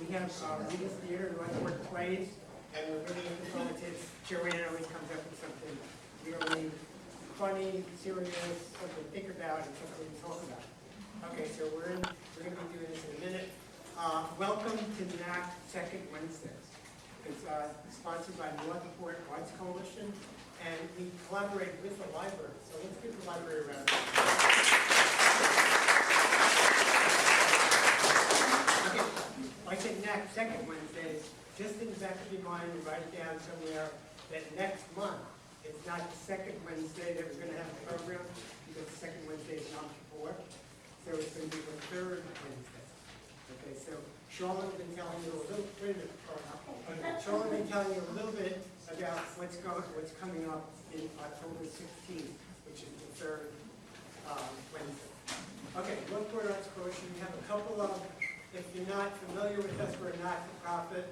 We have Readers Theater, Northport plays, and we're really looking forward to it. Joanne always comes up with something really funny, serious, something to think about, and something to talk about. Okay, so we're going to be doing this in a minute. Welcome to NAC Second Wednesdays. It's sponsored by Northport Arts Coalition, and we collaborate with the library. So let's give the library a round of applause. Okay, like I said, NAC Second Wednesdays, just in the back of your mind, write it down somewhere that next month, it's not the second Wednesday that we're going to have a program, because the second Wednesday is not before. So it's going to be the third Wednesday. Okay, so Charlotte has been telling you a little bit. Charlotte has been telling you a little bit about what's coming up in October 16th, which is the third Wednesday. Okay, Northport Arts Coalition. We have a couple of. If you're not familiar with us, we're a not-for-profit.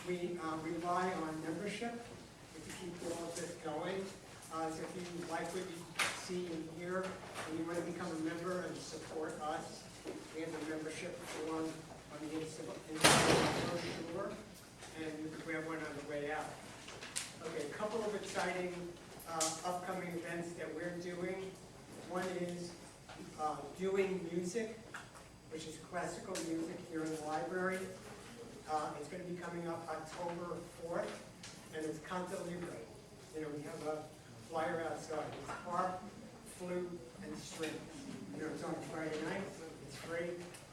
We rely on membership to keep all of this going. So if you like what you see and hear, and you want to become a member and support us, we have a membership form on the inside brochure, and you can grab one on the way out. Okay, a couple of exciting upcoming events that we're doing. One is doing music, which is classical music here in the library. It's going to be coming up October 4th, and it's Canto Libre. You know, we have a flyer outside. It's harp, flute, and strings. You know, it's on Friday night. It's free.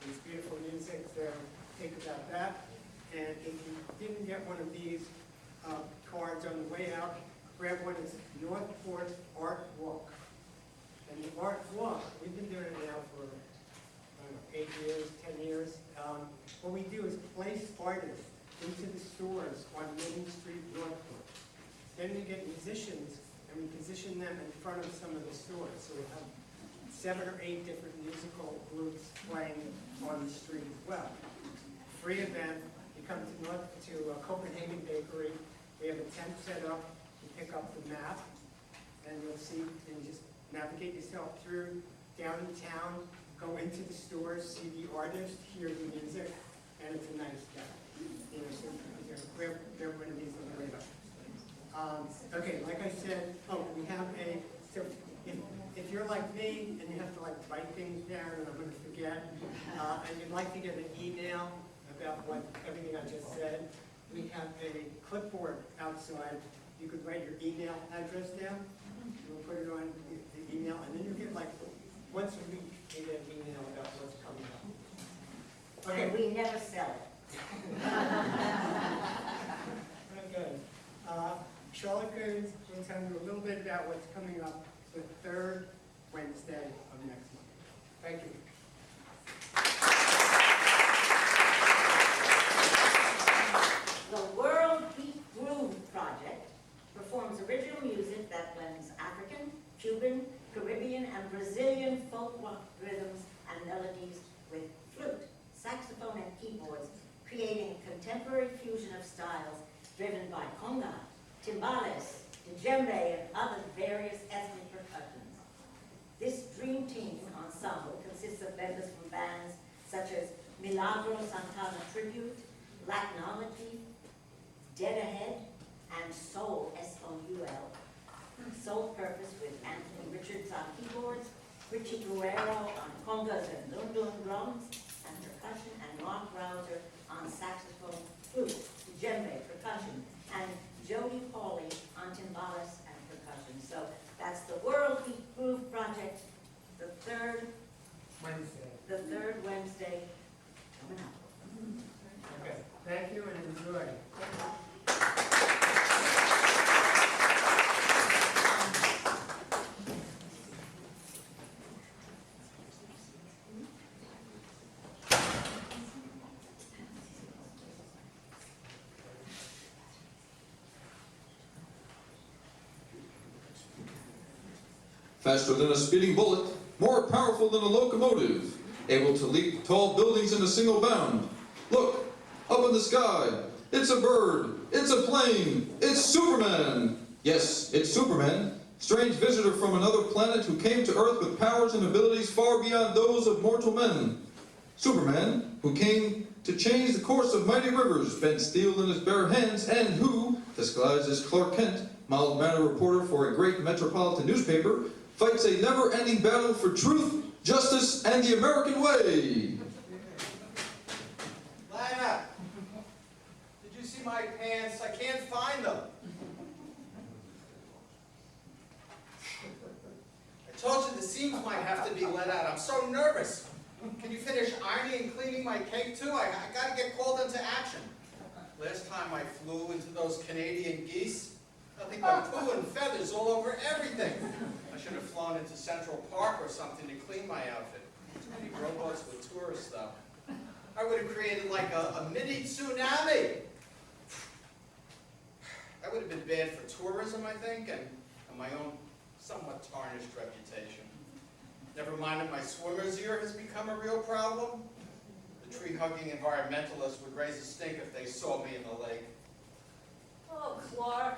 It's beautiful music. So think about that. And if you didn't get one of these cards on the way out, grab one. It's Northport Art Walk. And the Art Walk, we've been doing it now for 8 years, 10 years. What we do is place artists into the stores on Main Street, Northport. Then we get musicians, and we position them in front of some of the stores. So we have 7 or 8 different musical groups playing on the street as well. Free event. You come to Copenhagen Bakery. We have a tent set up. You pick up the map, and you'll see, and you just navigate yourself through downtown. Go into the stores, see the artist, hear the music, and it's a nice day. You know, so grab one of these on the way up. Okay, like I said, we have so if you're like me and you have to like write things down and I'm going to forget, and you'd like to get an email about everything I just said, we have a clipboard outside. You could write your email address down. We'll put it on the email, and then you get like once a week, you get an email about what's coming up. Okay. And we never sell it. Very good. Charlotte will tell you a little bit about what's coming up the third Wednesday of next month. Thank you. The World Beat Groove Project performs original music that blends African, Cuban, Caribbean, and Brazilian folk rock rhythms and melodies with flute, saxophone, and keyboards, creating a contemporary fusion of styles driven by conga, timbales, djembe, and other various ethnic percussions. This dream team ensemble consists of members from bands such as Milagro Santana Tribute, Latinology, Dead Ahead, and Soul, S-O-U-L. Soul Purpose with Anthony Richards on keyboards, Richie Guerrero on congas and dundun drums and percussion, and Mark Rouser on saxophone, flute, djembe, percussion, and Jody Pauley on timbales and percussion. So that's the World Beat Groove Project, the third Wednesday coming up. Okay. Thank you and enjoy. Faster than a speeding bullet, more powerful than a locomotive, able to leap tall buildings in a single bound. Look, up in the sky, it's a bird, it's a plane, it's Superman! Yes, it's Superman, strange visitor from another planet who came to Earth with powers and abilities far beyond those of mortal men. Superman, who came to change the course of mighty rivers, bent steel in his bare hands, and who, disguised as Clark Kent, mild-mannered reporter for a great metropolitan newspaper, fights a never-ending battle for truth, justice, and the American way. Lana, did you see my pants? I can't find them. I told you the seams might have to be let out. I'm so nervous. Can you finish ironing and cleaning my cape too? I gotta get called into action. Last time I flew into those Canadian geese, nothing but poo and feathers all over everything. I should have flown into Central Park or something to clean my outfit. Too many robots with tourist stuff. I would have created like a mini tsunami. That would have been bad for tourism, I think, and my own somewhat tarnished reputation. Never mind that my swimmer's ear has become a real problem. The tree-hugging environmentalists would raise a stink if they saw me in the lake. Oh, Clark,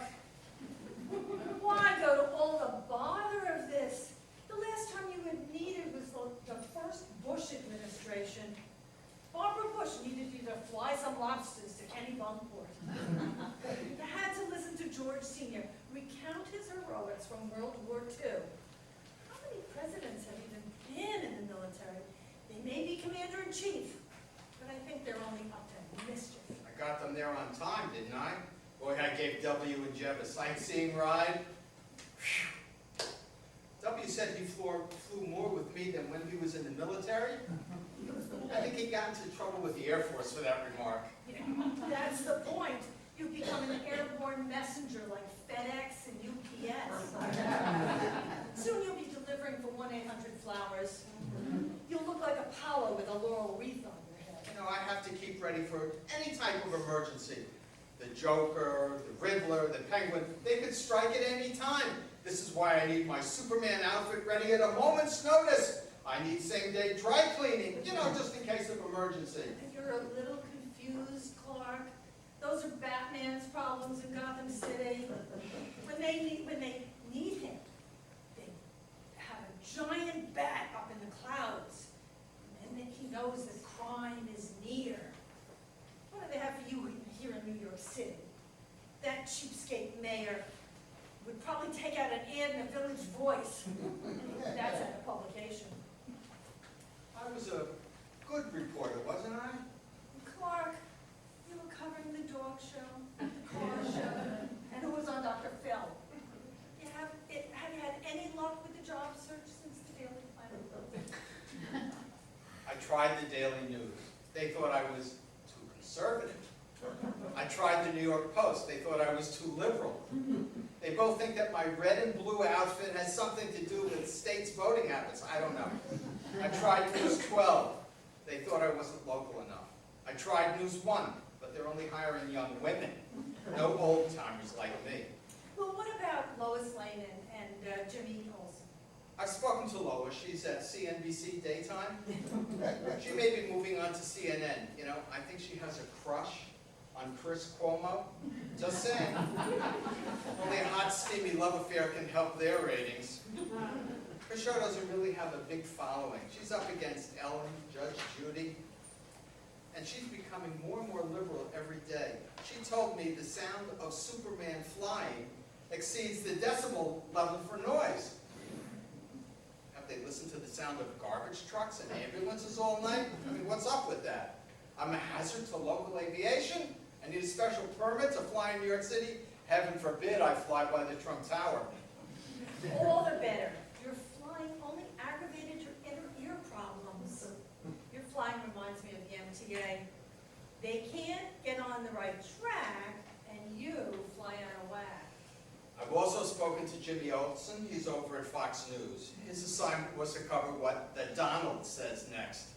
why go to all the bother of this? The last time you had needed was the first Bush administration. Barbara Bush needed you to fly some lobsters to Kennebunkport. You had to listen to George Sr. recount his heroics from World War II. How many presidents have even been in the military? They may be commander-in-chief, but I think they're only up to mischief. I got them there on time, didn't I? Boy, I gave W and Jeb a sightseeing ride. Whew. W said he flew more with me than when he was in the military. I think he got into trouble with the Air Force for that remark. Yeah, that's the point. You've become an airborne messenger like FedEx and UPS. Soon you'll be delivering for 1-800-Flowers. You'll look like Apollo with a laurel wreath on your head. You know, I have to keep ready for any type of emergency. The Joker, the Riddler, the Penguin, they could strike at any time. This is why I need my Superman outfit ready at a moment's notice. I need same-day dry cleaning, you know, just in case of emergency. You're a little confused, Clark. Those are Batman's problems in Gotham City. When they need him, they have a giant bat up in the clouds. And then he knows that crime is near. What do they have for you here in New York City? That cheapskate mayor would probably take out an ad in the Village Voice. That's at a publication. I was a good reporter, wasn't I? Clark, you were covering the dog show, the car show, and who was on Dr. Phil. Have you had any luck with the job search since the Daily Planet? I tried the Daily News. They thought I was too conservative. I tried the New York Post. They thought I was too liberal. They both think that my red and blue outfit has something to do with states' voting habits. I don't know. I tried News 12. They thought I wasn't local enough. I tried News 1, but they're only hiring young women. No old-timers like me. Well, what about Lois Lane and Jimmy Olsen? I've spoken to Lois. She's at CNBC Daytime. She may be moving on to CNN. You know, I think she has a crush on Chris Cuomo. Just saying. Only a hot, steamy love affair can help their ratings. Her show doesn't really have a big following. She's up against Ellen, Judge Judy, and she's becoming more and more liberal every day. She told me the sound of Superman flying exceeds the decibel level for noise. Have they listened to the sound of garbage trucks and ambulances all night? I mean, what's up with that? I'm a hazard to local aviation? I need a special permit to fly in New York City? Heaven forbid I fly by the Trump Tower. All the better. Your flying only aggravated your inner ear problems. Your flying reminds me of the MTA. They can't get on the right track, and you fly on a whack. I've also spoken to Jimmy Olsen. He's over at Fox News. His assignment was to cover what the Donald says next.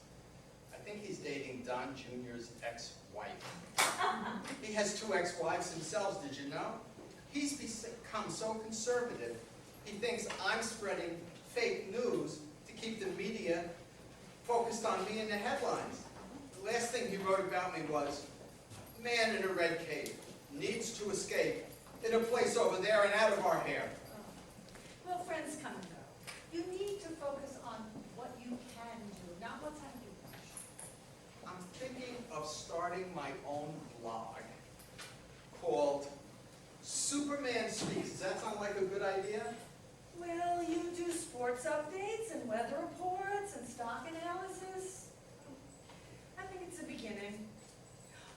I think he's dating Don Jr.'s ex-wife. He has 2 ex-wives himself, did you know? He's become so conservative, he thinks I'm spreading fake news to keep the media focused on me in the headlines. The last thing he wrote about me was, man in a red cape needs to escape in a place over there and out of our hair. Well, friends come and go. You need to focus on what you can do, not what's on your watch. I'm thinking of starting my own blog called Superman Speaks. Does that sound like a good idea? Well, you do sports updates and weather reports and stock analysis. I think it's a beginning.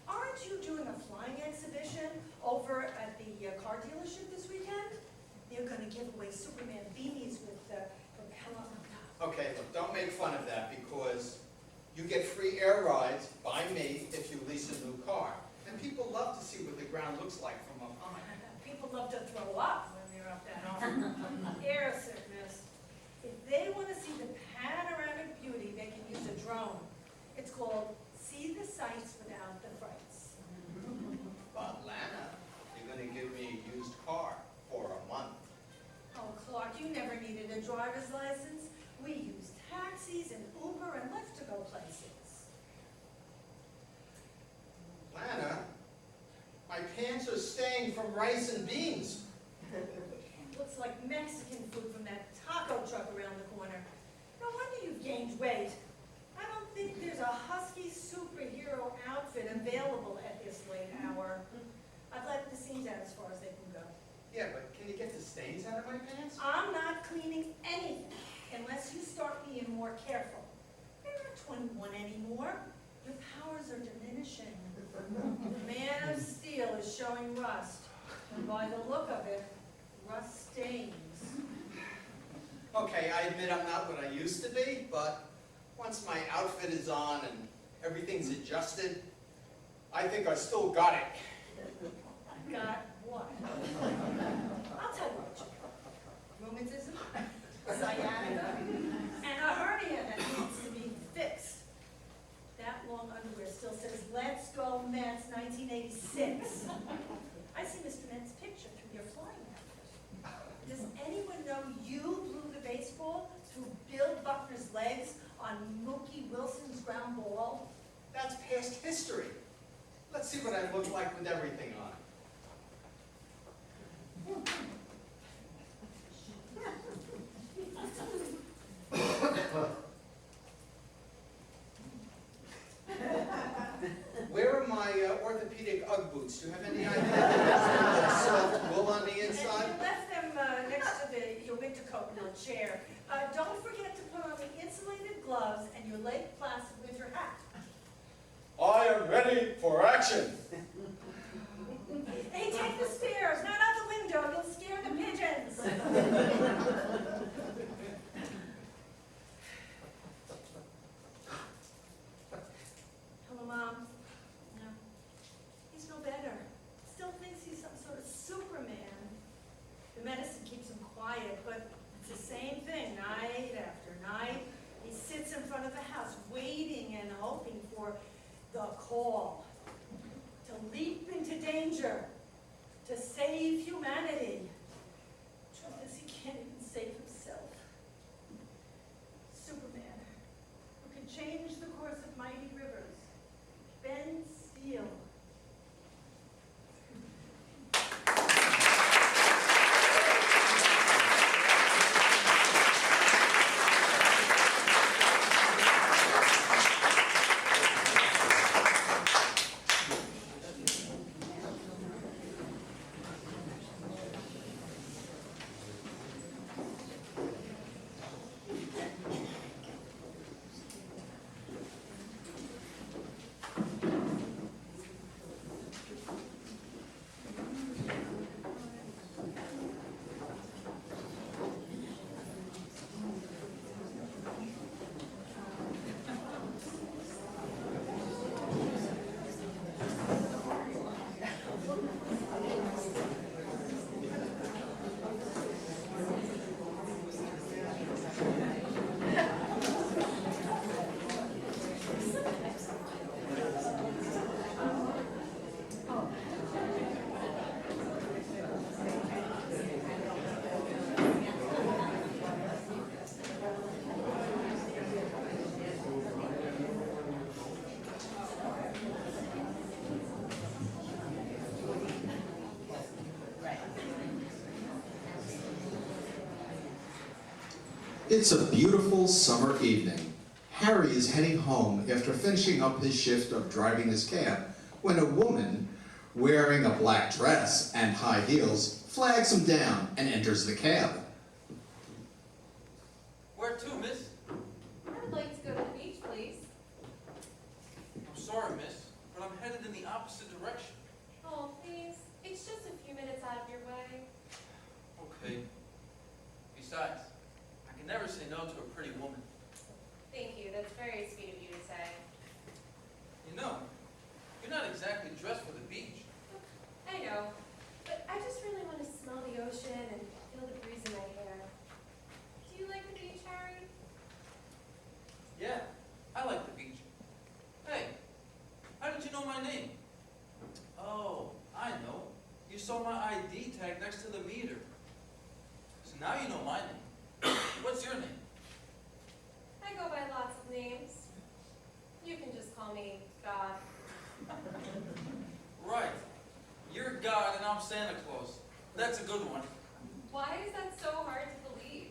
Aren't you doing a flying exhibition over at the car dealership this weekend? You're gonna give away Superman beanies with the propeller on top. Okay, look, don't make fun of that because you get free air rides by me if you lease a new car. And people love to see what the ground looks like from up high. People love to throw up when they're up that high. Air sickness. If they want to see the panoramic beauty, they can use a drone. It's called See the Sights Without the Frights. But Lana, you're gonna give me a used car for a month. Oh, Clark, you never needed a driver's license. We use taxis and Uber and Lyft to go places. Lana, my pants are stained from rice and beans. Looks like Mexican food from that taco truck around the corner. No wonder you've gained weight. I don't think there's a husky superhero outfit available at this late hour. I've let the seams out as far as they can go. Yeah, but can you get the stains out of my pants? I'm not cleaning anything unless you start being more careful. You're not 21 anymore. Your powers are diminishing. The man of steel is showing rust, and by the look of it, rust stains. Okay, I admit I'm not what I used to be, but once my outfit is on and everything's adjusted, I think I still got it. Got what? I'll tell you what you got. Rheumatism, sciatica, and a hernia that needs to be fixed. That long underwear still says, "Let's go Mets 1986. I see Mr. Mets' picture through your flying outfit. Does anyone know you blew the baseball through Bill Buckner's legs on Mookie Wilson's ground ball? That's past history. Let's see what I look like with everything on. Where are my orthopedic Ugg boots? Do you have any idea? Soft wool on the And inside? you left them next to your winter coat in your chair. Don't forget to put on the insulated gloves and your Lake Placid winter hat. I am ready for action. Hey, take the stairs, not out the window. You'll scare the pigeons. Hello, Mom. No. He's no better. Still thinks he's some sort of Superman. The medicine keeps him quiet, but it's the same thing night after night. He sits in front of the house waiting and hoping for the call to leap into danger, to save humanity. Truth is, he can't even save himself. Superman, who can change the course of mighty rivers, bend steel. It's a beautiful summer evening. Harry is heading home after finishing up his shift of driving his cab when a woman wearing a black dress and high heels flags him down and enters the cab. Where to, miss? I would like to go to the beach, please. I'm sorry, miss, but I'm headed in the opposite direction. Oh, please. It's just a few minutes out of your way. Okay. Besides, I can never say no to a pretty woman. Thank you. That's very sweet of you to say. You know, you're not exactly dressed for the beach. I know, but I just really want to smell the ocean and feel the breeze in my hair. Do you like the beach, Harry? Yeah, I like the beach. Hey, how did you know my name? Oh, I know. You saw my ID tag next to the meter. So now you know my name. What's your name? I go by lots of names. You can just call me God. Right. You're God and I'm Santa Claus. That's a good one. Why is that so hard to believe?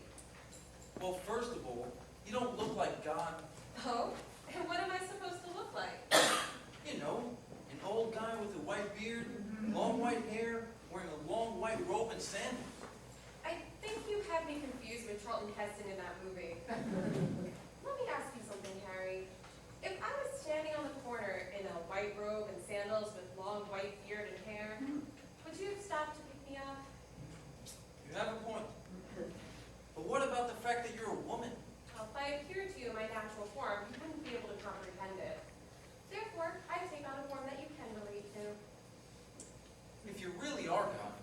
Well, first of all, you don't look like God. Oh? And what am I supposed to look like? You know, an old guy with a white beard, long white hair, wearing a long white robe and sandals. I think you had me confused with Charlton Heston in that movie. Let me ask you something, Harry. If I was standing on the corner in a white robe and sandals with long white beard and hair, would you have stopped to pick me up? You have a point. But what about the fact that you're a woman? Well, if I appeared to you in my natural form, you wouldn't be able to comprehend it. Therefore, I take on a form that you can relate to. If you really are God,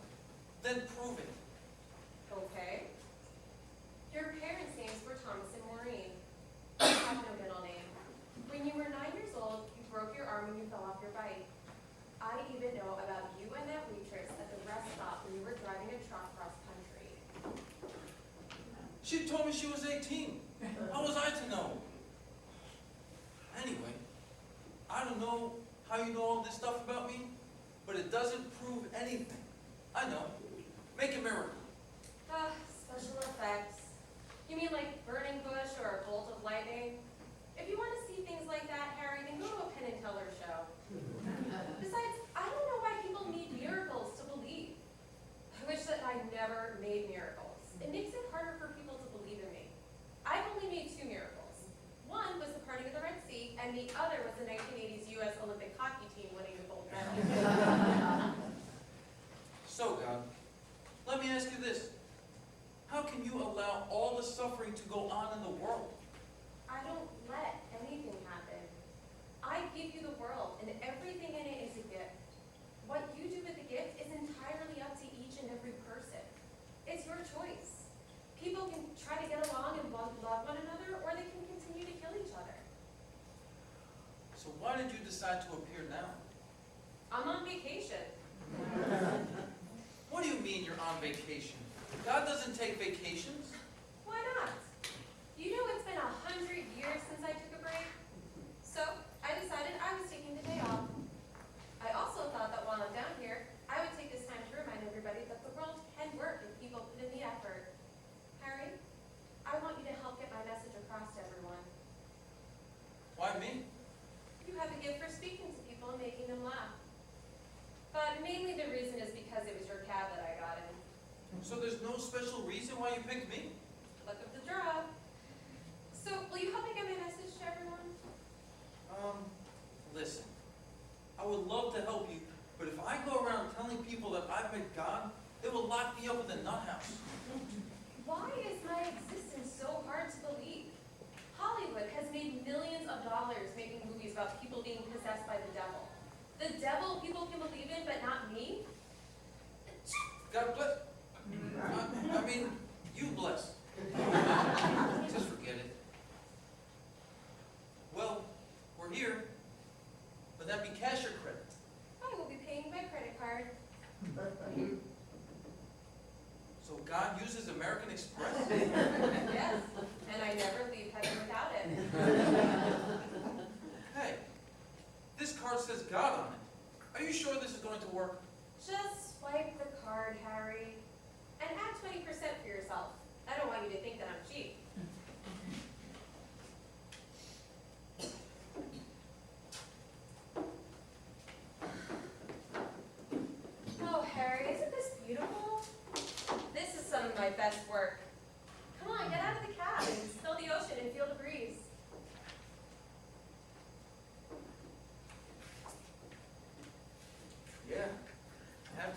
then prove it. Okay. Your parents' names were Thomas and Maureen. You have no middle name. When you were 9 years old, you broke your arm when you fell off your bike. I even know about you and that waitress at the rest stop when you were driving a truck cross country. She told me she was 18. How was I to know? Anyway, I don't know how you know all this stuff about me, but it doesn't prove anything. I know. Make a miracle. Ah, special effects. You mean like burning bush or a bolt of lightning? If you want to see things like that, Harry, then go to a Penn and Teller show. Besides, I don't know why people need miracles to believe. I wish that I never made miracles. It makes it harder for people to believe in me. I've only made 2 miracles. One was the parting of the Red Sea, and the other was the 1980s U.S. Olympic hockey team winning the gold medal. So, God, let me ask you this. How can you allow all the suffering to go on in the world? I don't let anything happen. I give you the world, and everything in it is a gift. What you do with the gift is entirely up to each and every person. It's your choice. People can try to get along and love one another, or they can continue to kill each other. So why did you decide to appear now? I'm on vacation. What do you mean you're on vacation? God doesn't take vacations. Why not? You know it's been 100 years since I took a break. So I decided I was taking the day off. I also thought that while I'm down here, I would take this time to remind everybody that the world can work if people put in the effort. Harry, I want you to help get my message across to everyone. Why me? You have a gift for speaking to people and making them laugh. But mainly the reason is because it was your cab that I got in. So there's no special reason why you picked me? Luck of the draw. So will you help me get my message to everyone? Listen. I would love to help you, but if I go around telling people that I've met God, they will lock me up in the nut house. Why is my existence so hard to believe? Hollywood has made millions of dollars making movies about people being possessed by the devil. The devil people can believe in, but not me? God bless. I mean, you bless. Just forget it. Well, we're here. Would that be cash or credit? I will be paying by credit card. So God uses American Express? Yes, and I never leave heaven without it. Hey, this card says God on it. Are you sure this is going to work? Just swipe the card, Harry. And add 20% for yourself. I don't want you to think that I'm cheap.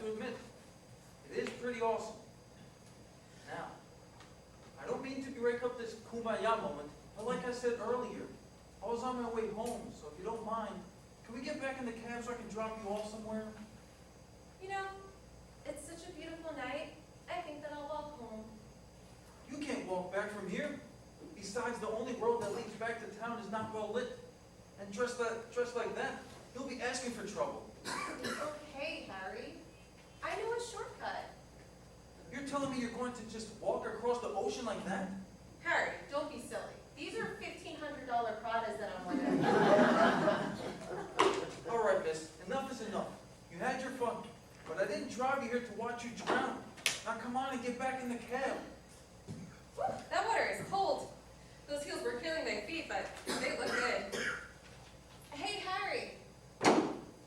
to admit, it is pretty awesome. Now, I don't mean to break up this kumbaya moment, but like I said earlier, I was on my way home, so if you don't mind, can we get back in the cab so I can drop you off somewhere? You know, it's such a beautiful night. I think that I'll walk home. You can't walk back from here. Besides, the only road that leads back to town is not well lit. And dressed like that, you'll be asking for trouble. Okay, Harry. I know a shortcut. You're telling me you're going to just walk across the ocean like that? Harry, don't be silly. These are $1,500 Pradas that I'm wearing. All right, miss, enough is enough. You had your fun, but I didn't drive you here to watch you drown. Now come on and get back in the cab. Whew, that water is cold. Those heels were killing my feet, but they look good. Hey, Harry.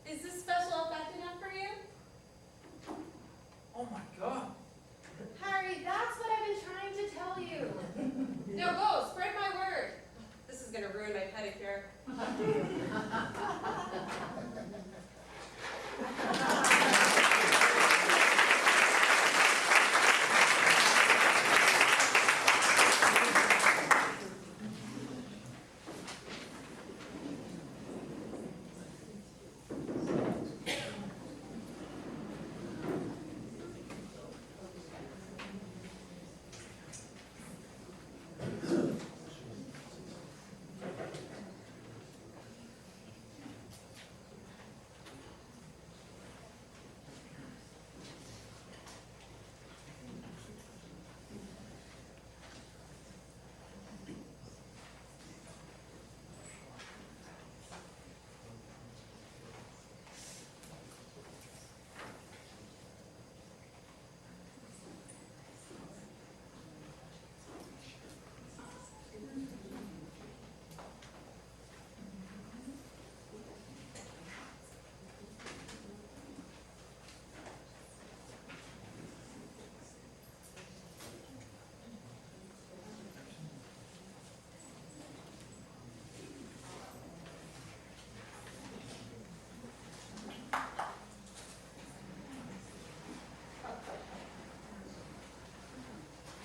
Is this special effect enough for you? Oh my God. Harry, that's what I've been trying to tell you. Now go, spread my word. This is gonna ruin my pedicure.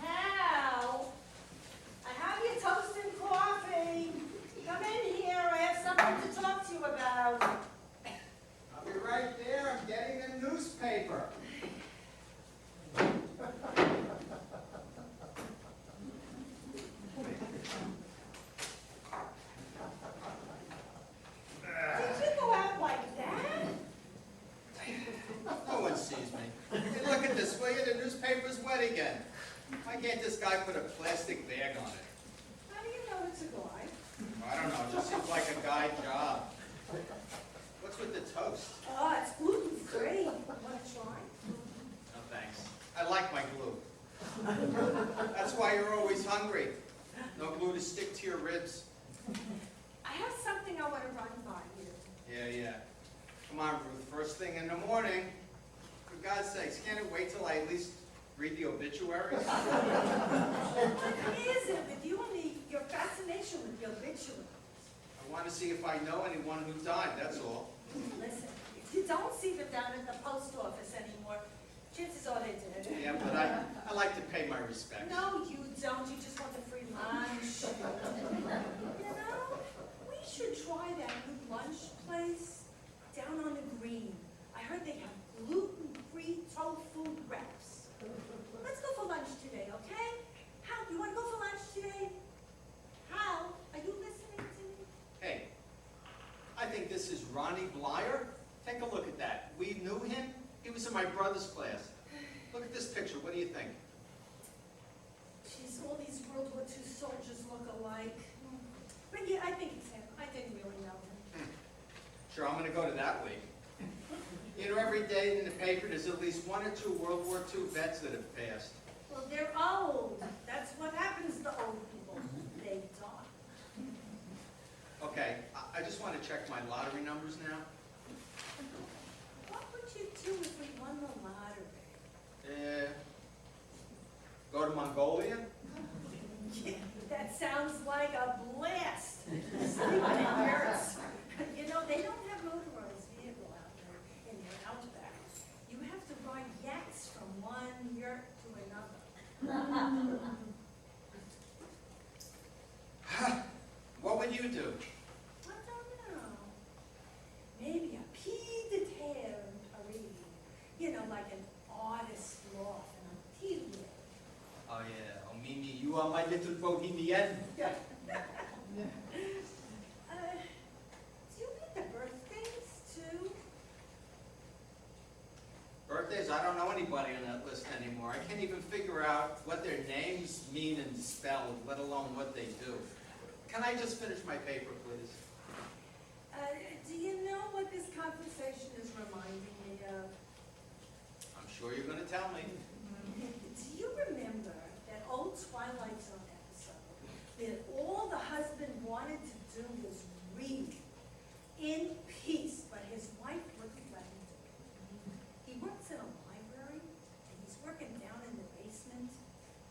Hal, I have your toast and coffee. Come in here, I have something to talk to you about. I'll be right there, I'm getting the newspaper. Did you go out like that? No one sees me. Hey, look at this, will you? The newspaper's wet again. Why can't this guy put a plastic bag on it? How do you know it's a guy? I don't know, it just seems like a guy job. What's with the toast? Oh, it's gluten-free. Want to try? No, thanks. I like my glue. That's why you're always hungry. No glue to stick to your ribs. I have something I want to run by you. Yeah. Come on, Ruth, first thing in the morning. For God's sakes, can't it wait till I at least read the obituaries? What is it with you and your fascination with the obituaries? I want to see if I know anyone who died, that's all. Listen, if you don't see them down at the post office anymore, chances are they did. Yeah, but I like to pay my respects. No, you don't. You just want the free lunch. You know, we should try that new lunch place down on the green. I heard they have gluten-free tofu wraps. Let's go for lunch today, okay? Hal, you want to go for lunch today? Hal, are you listening to me? Hey, I think this is Ronnie Blyer. Take a look at that. We knew him. He was in my brother's class. Look at this picture. What do you think? Geez, all these World War II soldiers look alike. But yeah, I think it's him. I didn't really know him. Sure, I'm going to go to that week. You know, every day in the paper, there's at least 1 or 2 World War II vets that have passed. Well, they're old. That's what happens to old people. They die. Okay, I just want to check my lottery numbers now. What would you do if we won the lottery? Go to Mongolia? Yeah, that sounds like a blast. Sleep in yurts. You know, they don't have motorized vehicle out there in their outback. You have to do? I don't know. Maybe a pied de terre in Paris. You know, like an artist loft and a tea room. Oh yeah, oh Mimi, you are my little bohemian. Do you read the birthdays too? Birthdays, I don't know anybody on that list anymore. I can't even figure out what their names mean and spell, let alone what they do. Can I just finish my paper, please? Do you know what this conversation is reminding me of? I'm sure you're gonna tell me. Do you remember that old Twilight Zone episode that all the husband wanted to do was read in peace, but his wife wouldn't let him do it? He works in a library, and he's working down in the basement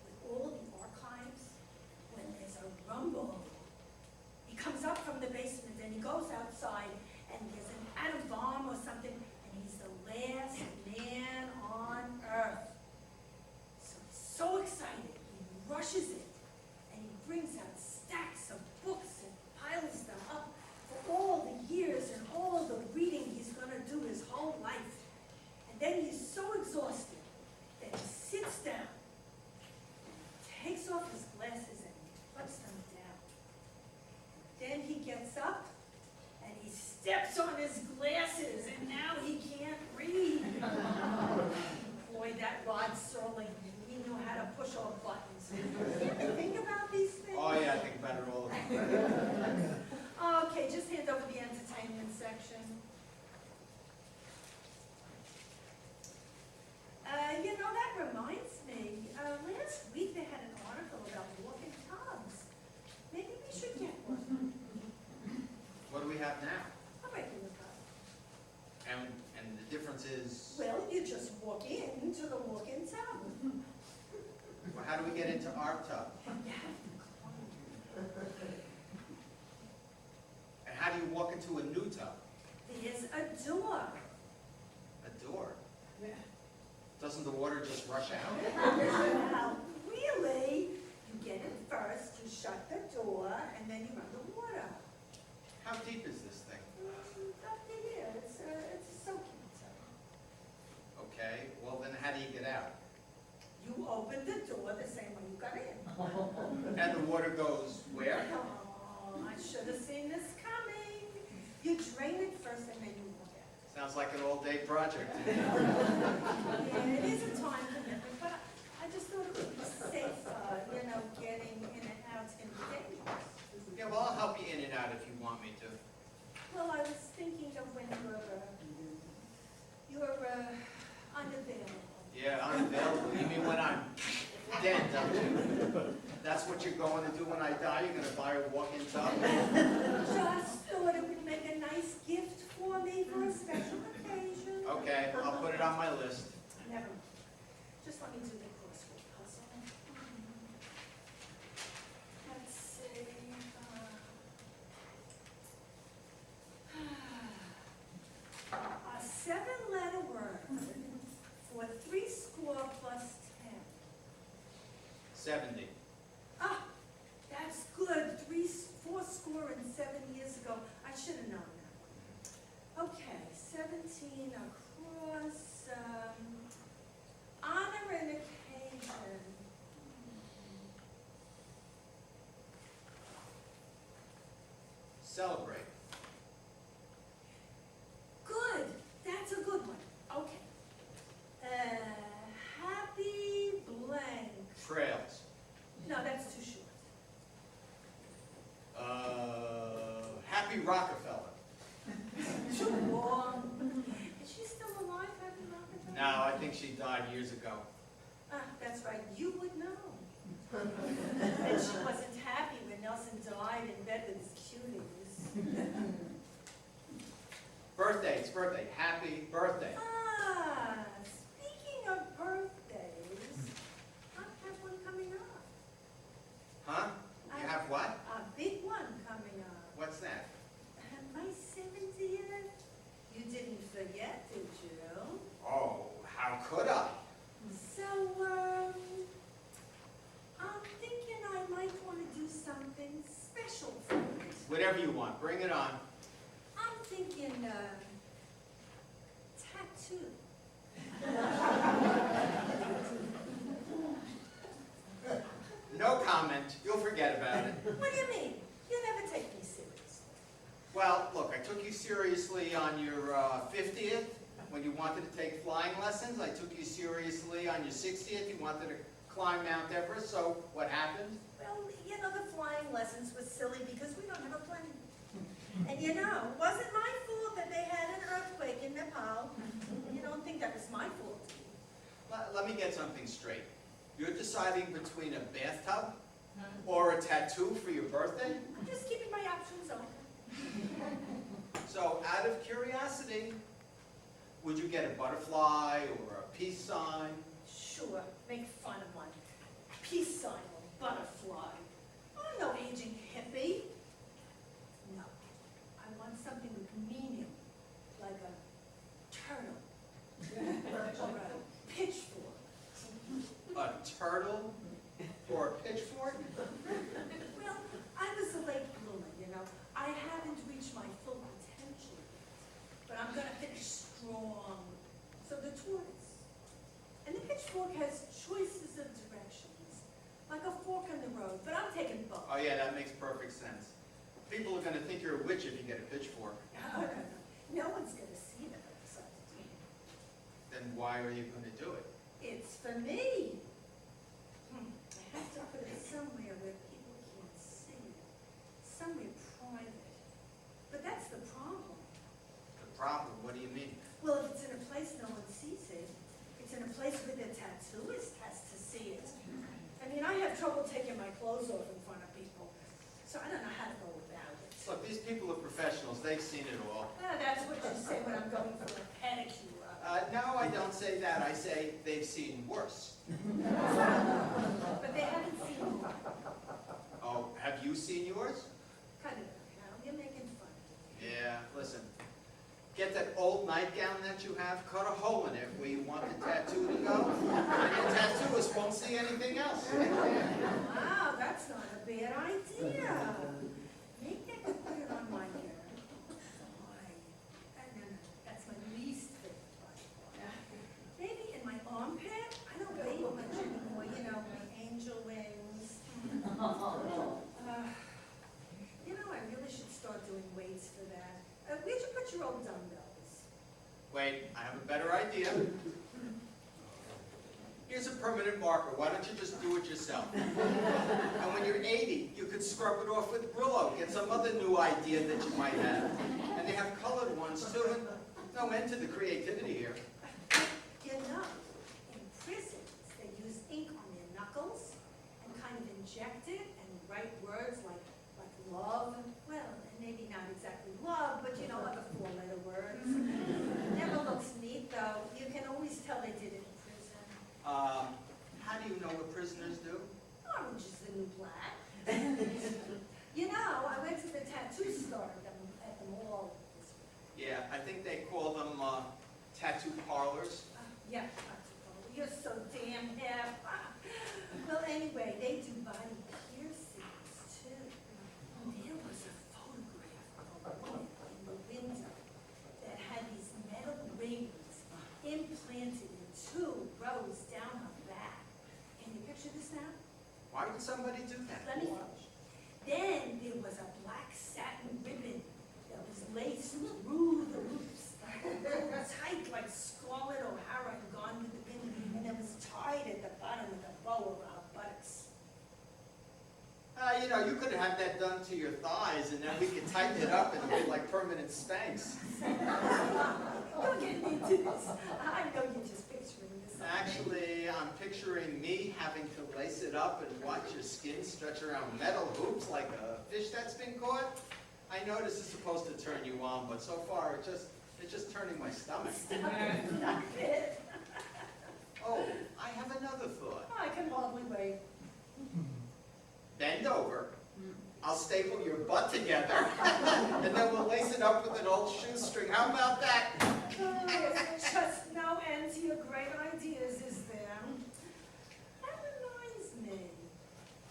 with all the archives. When there's a rumble, he comes up from the basement and he goes outside, and there's an atom bomb or something, and he's the last man on Earth. So he's so excited, he rushes it, and he brings out stacks of books and piles them up for all the years and all the reading he's gonna do his whole life. And then he's so exhausted that he sits down, takes off his glasses and puts them down. Then he gets up and he steps on his glasses and now he can't read. Boy, that Rod Serling, he knew how to push all buttons. You ever think about these things? Oh yeah, I think about it all the time. Okay, just hand over the entertainment section. You know, that reminds me, last week they had an article about walking tubs. Maybe we should get one. What do we have now? A regular tub. And the difference is, Well, you just walk into the walk-in tub. well, how do we get into our tub? You have to climb. And how do you walk into a new tub? There's a door. A door? Doesn't the water just rush out? Now, really, you get in first, you shut the door, and then you run the water. How deep is this thing? Up to here, it's a soaking tub. Okay, well then how do you get out? You open the door the same way you got in. And the water goes where? Oh, I should have seen this coming. You drain it first and then you walk out. Sounds like an all-day project. Yeah, it is a time commitment, but I just thought it would be safer, you know, getting in and out in the dangerous. Yeah, well, I'll help you in and out if you want me to. Well, I was thinking of when you're unavailable. Yeah, unavailable. You mean when I'm dead, don't you? That's what you're going to do when I die? You're going to buy a walk-in tub? Just thought it would make a nice gift for me for a special occasion. Okay, I'll put it on my list. Never mind. Just let me do the crossword puzzle. Let's see. A 7-letter word for 3 score plus 10. 70. Ah, that's good. 4 score and 7 years ago. I should have known that one. Okay, 17 across. Honor an occasion. Celebrate. Good. That's a good one. Okay. Happy blank. Trails. No, that's too short. Happy Rockefeller. Too long. Is she still alive, Happy Rockefeller? No, I think she died years ago. Ah, that's right. You would know. And she wasn't happy when Nelson died in bed with his cuties. Birthday, it's birthday. Happy birthday. Ah, speaking of birthdays, I have one coming up. Huh? You have what? A big one coming up. What's that? My 70th? You didn't forget, did you? Oh, how could I? So, I'm thinking I might want to do something special for it. Whatever you you want, bring it on. I'm thinking, tattoo. No comment, you'll forget about it. What do you mean? You never take me seriously. Well, look, I took you seriously on your 50th, when you wanted to take flying lessons. I took you seriously on your 60th, you wanted to climb Mount Everest, so what happened? Well, you know, the flying lessons was silly because we don't have a plane. And you know, it wasn't my fault that they had an earthquake in Nepal. You don't think that was my fault? Let me get something straight. You're deciding between a bathtub or a tattoo for your birthday? I'm just keeping my options open. So, out of curiosity, would you get a butterfly or a peace sign? Sure, make fun of my peace sign or butterfly. I'm no aging hippie. No, I want something with meaning, like a turtle or a pitchfork. A turtle or a pitchfork? Well, I was a late bloomer, you know. I haven't reached my full potential yet, but I'm gonna finish strong. So the tortoise. And the pitchfork has choices of directions, like a fork in the road, but I'm taking both. Oh yeah, that makes perfect sense. People are gonna think you're a witch if you get a pitchfork. No, no, no. No one's gonna see that I decided to do it. Then why are you gonna do it? It's for me. I have to put it somewhere where people can't see it, somewhere private. But that's the problem. The problem, what do you mean? Well, if it's in a place no one sees it, it's in a place where the tattooist has to see it. I mean, I have trouble taking my clothes off in front of people, so I don't know how to go about it. Look, these people are professionals, they've seen it all. That's what you say when I'm going for a pedicure. No, I don't say that, I say they've seen worse. But they haven't seen mine. Oh, have you seen yours? Cut it out now, you're making fun of me. Yeah, listen. Get that old nightgown that you have, cut a hole in it where you want the tattoo to go, and the tattooist won't see anything else. Wow, that's not a bad idea. Maybe I could put it on my hair. Why? No, that's my least favorite part. Maybe in my armpit? I don't bathe much anymore, you know, my angel wings. You know, I really should start doing weights for that. Where'd you put your old dumbbells? Wait, I have a better idea. Here's a permanent marker, why don't you just do it yourself? And when you're 80, you could scrub it off with Brillo, get some other new idea that you might have. And they have colored ones too, and no end to the creativity here. You know, in prisons, they use ink on their knuckles and kind of inject it and write words like love. Well, and maybe not exactly love, but you know, like a 4-letter word. Never looks neat, though. You can always tell they did it in prison. How do you know what prisoners do? Orange is the new black. You know, I went to the tattoo store at the mall this week. Yeah, I think they call them tattoo parlors. Yeah, you're so damn hip. Well, anyway, they do body piercings, too. There was a photograph of a woman in the window that had these metal rings implanted in 2 rows down her back. Can you picture this now? Why would somebody do that? Let me finish. Then there was a black satin ribbon that was laced through the loops. Tight like Scarlett O'Hara and Gone with the Wind, and it was tied at the bottom with a bow around buttocks. You know, you could have that done to your thighs, and then we could tighten it up and be like permanent Spanx. Don't get into this. I know you're just picturing this. Actually, I'm picturing me having to lace it up and watch your skin stretch around metal hoops like a fish that's been caught. I know this is supposed to turn you on, but so far it's just turning my stomach. Stop it. Oh, I have another thought. I can hardly wait. Bend over. I'll staple your butt together, and then we'll lace it up with an old shoestring. How about that? Oh, there's just no end to your great ideas, is there? That reminds me.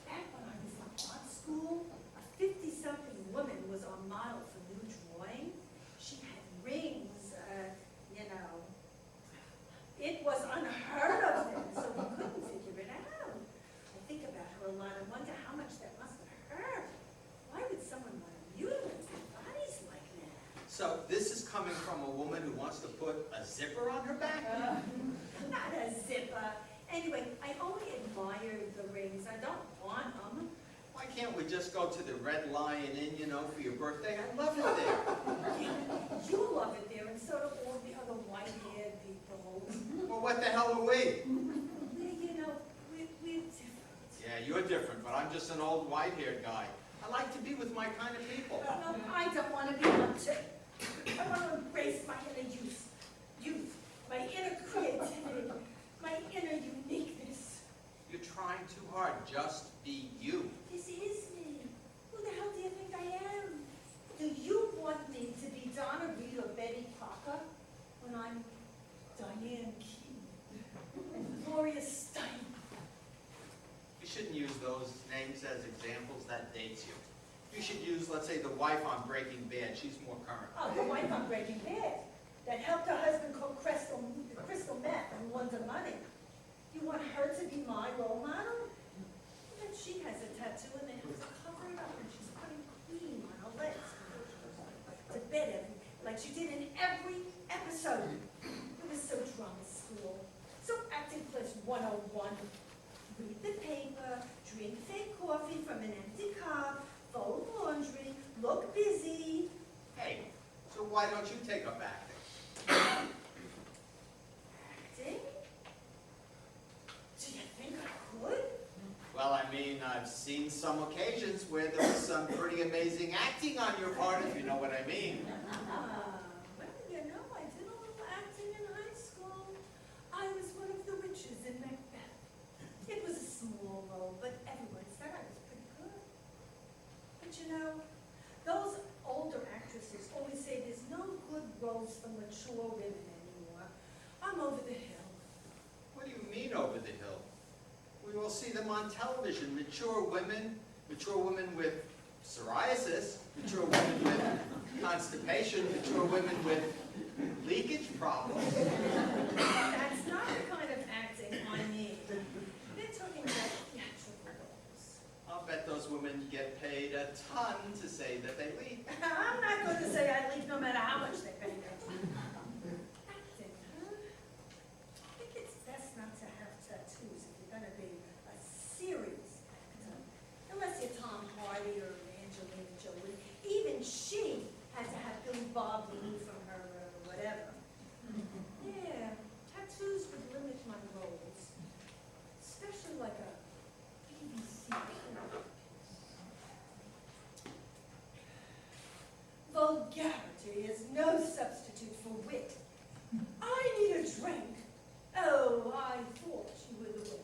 Back when I was in art school, a 50-something woman was on my It was unheard of then, so we couldn't figure it out. I think about her a lot and wonder how much that must have hurt. Why would someone want to mutilate their bodies like that? So this is coming from a woman who wants to put a zipper on her back? Not a zipper. Anyway, I only admire the rings. I don't want them. Why can't we just go to the Red Lion Inn, you know, for your birthday? I love it there. You love it there, and so do all the other white-haired people. Well, what the hell are we? You know, we're different. Yeah, you're different, but I'm just an old white-haired guy. I like to be with my kind of people. No, I don't want to be one too. I want to embrace my inner youth, my inner creativity, my inner uniqueness. You're trying too hard. Just be you. This is me. Who the hell do you think I am? Do you want me to be Donna Reed or Betty Crocker when I'm Diane Keaton, Gloria Steinem? You shouldn't use those names as examples. That dates you. You should use, let's say, the wife on Breaking Bad. She's more current. Oh, the wife on Breaking Bad that helped her husband cook crystal meth and launder money. You want her to be my role model? And she has a tattoo and they have to cover it up and she's putting cream on her legs to bed like she did in every episode. It was so drama school. So acting class 101. Read the paper, drink fake coffee from an empty cup, fold laundry, look busy. Hey, so why don't you take up acting? Acting? Do you think I could? Well, I mean, I've seen some occasions where there was some pretty amazing acting on your part, if you know what I mean. Well, you know, I did a little acting in high school. I was one of the witches in Macbeth. It was a small role, but everyone said I was pretty good. But you know, those older actresses always say there's no good roles for mature women anymore. I'm over the hill. What do you mean over the hill? We all see them on television. Mature women with psoriasis, mature women with constipation, mature women with leakage problems. That's not the kind of acting I mean. They're talking about theatrical roles. I'll bet those women get paid a ton to say that they leak. I'm not going to say I leave no matter how much they pay me. Acting, huh? I think it's best not to have tattoos if you're going to be a serious actor. Unless you're Tom Hardy or Angelina Jolie. Even she had to have Billy Bob removed from her whatever. Yeah, tattoos would limit my roles. Especially like a BBC killer. Vulgarity is no substitute for wit. I need a drink. Oh, I thought you were the waiter.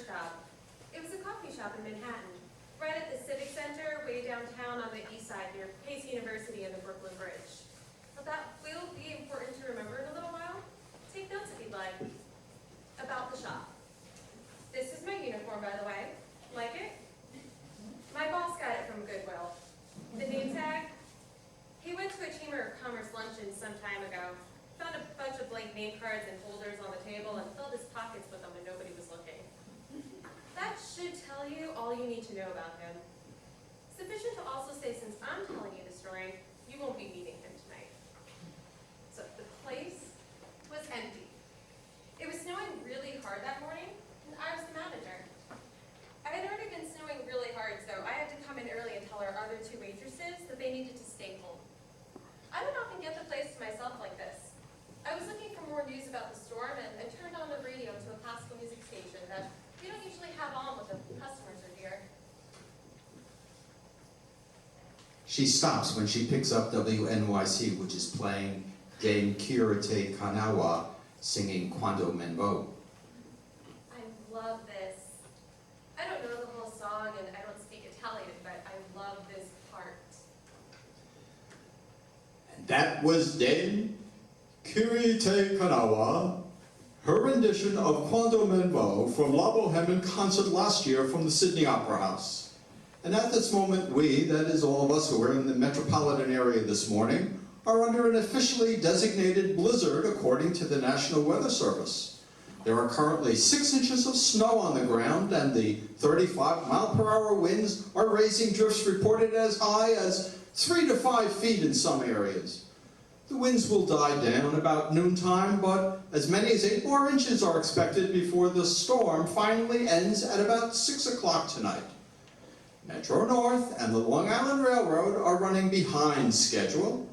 first job. It was a coffee shop in Manhattan, right at the Civic Center, way downtown on the east side near Pace University and the Brooklyn Bridge. But that will be important to remember in a little while. Take notes if you'd like. About the shop. This is my uniform, by the way. Like it? My boss got it from Goodwill. The name tag? He went to a Chamber of Commerce luncheon some time ago, found a bunch of blank name cards and folders on the table, and filled his pockets with them when nobody was looking. That should tell you all you need to know about him. Sufficient to also say, since I'm telling you the story, you won't be meeting him tonight. So the place was empty. It was snowing really hard that morning, and I was the manager. I had already been snowing really hard, so I had to come in early and tell our other two waitresses that they needed to stay home. I don't often get the place to myself like this. I was looking for more news about the storm and turned on the radio to a classical music station that we don't usually have on when the customers are here. She stops when she picks up WNYC, which is playing Dame Kirite Kanawa singing Quando Menvo. I love this. I don't know the whole song and I don't speak Italian, but I love this part. And that was Dame Kirite Kanawa, her rendition of Quando Menvo from La Boheme concert last year from the Sydney Opera House. And at this moment, we, that is all of us who are in the metropolitan area this morning, are under an officially designated blizzard according to the National Weather Service. There are currently 6 inches of snow on the ground, and the 35-mile-per-hour winds are raising drifts reported as high as 3 to 5 feet in some areas. The winds will die down about noontime, but as many as 8 more inches are expected before the storm finally ends at about 6 o'clock tonight. Metro North and the Long Island Railroad are running behind schedule,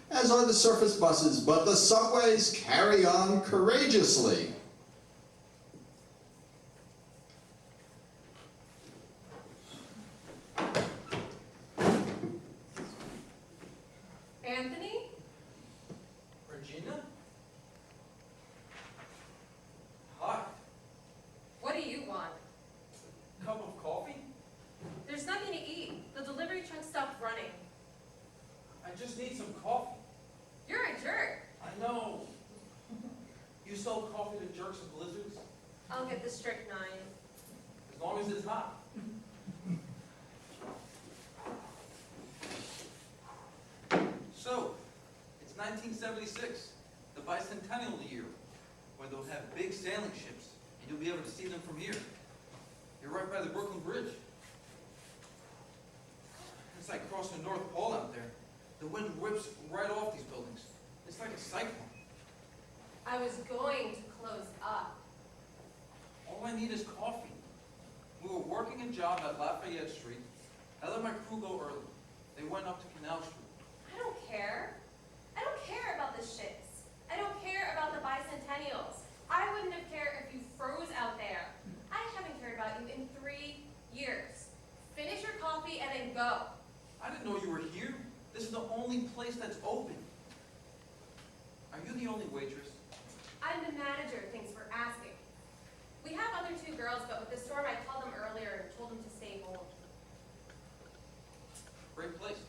as are the surface buses, but the subways carry on courageously. Anthony? Regina? Hi. What do you want? Cup of coffee? There's nothing to eat. The delivery truck stopped running. I just need some coffee. You're a jerk. I know. You sell coffee to jerks and blizzards? I'll get the strychnine. As long as it's hot. So, it's 1976, the bicentennial year, where they'll have big sailing ships, and you'll be able to see them from here. You're right by the Brooklyn Bridge. It's like crossing Northport out there. The wind whips right off these buildings. It's like a cyclone. I was going to close up. All I need is coffee. We were working a job at Lafayette Street. I let my crew go early. They went up to Canal Street. I don't care. I don't care about the ships. I don't care about the bicentennials. I wouldn't have cared if you froze out there. I haven't cared about you in 3 years. Finish your coffee and then go. I didn't know you were here. This is the only place that's open. Are you the only waitress? I'm the manager, thanks for asking. We have other 2 girls, but with the storm I called them earlier and told them to stay home. Great place.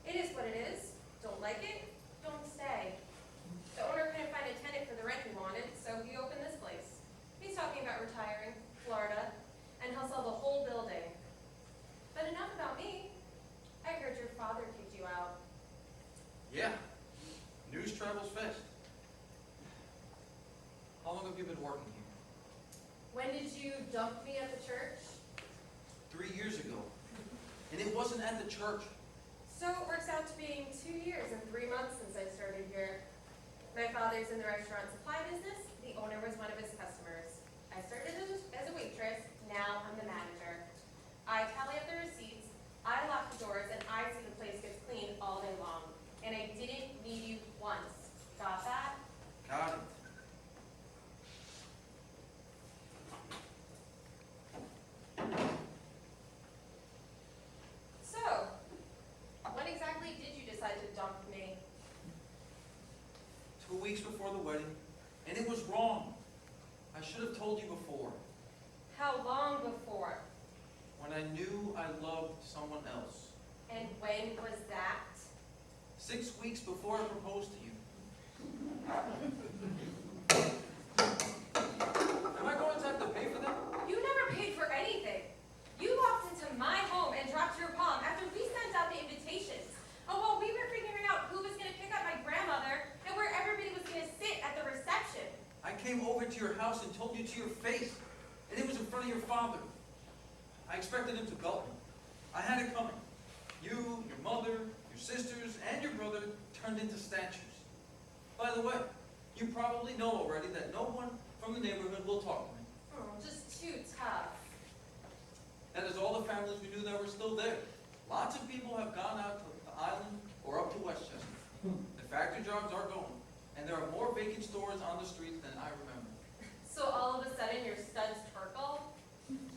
It is what it is. Don't like it? Don't stay. The owner couldn't find a tenant for the rent he wanted, so he opened this place. He's talking about retiring, Florida, and he'll sell the whole building. But enough about me. I heard your father kicked you out. Yeah. News travels fast. How long have you been working here? When did you dump me at the church? 3 years ago. And it wasn't at the church. So it works out to being 2 years and 3 months since I started here. My father's in the restaurant supply business. The owner was one of his customers. I started as a waitress. Now I'm the manager. I tally up the receipts, I lock the doors, and I see the place gets cleaned all day long. And I didn't need you once. Got that? Got it. So, when exactly did you decide to dump me? 2 weeks before the wedding, and it was wrong. I should have told you before. How long before? When I knew I loved someone else. And when was that? 6 weeks before I proposed to you. Am I going to have to pay for that? You never paid for anything. You walked into my home and dropped your palm after we sent out the invitations. Oh, while we were figuring out who was going to pick up my grandmother and where everybody was going to sit at the reception. I came over to your house and told you to your face, and it was in front of your father. I expected him to belt me. I had it coming. You, your mother, your sisters, and your brother turned into statues. By the way, you probably know already that no one from the neighborhood will talk to me. Oh, just too tough. That is all the families we knew that were still there. Lots of people have gone out to the island or up to Westchester. The factory jobs are going, and there are more vacant stores on the streets than I remember. So all of a sudden you're Studs Terkel?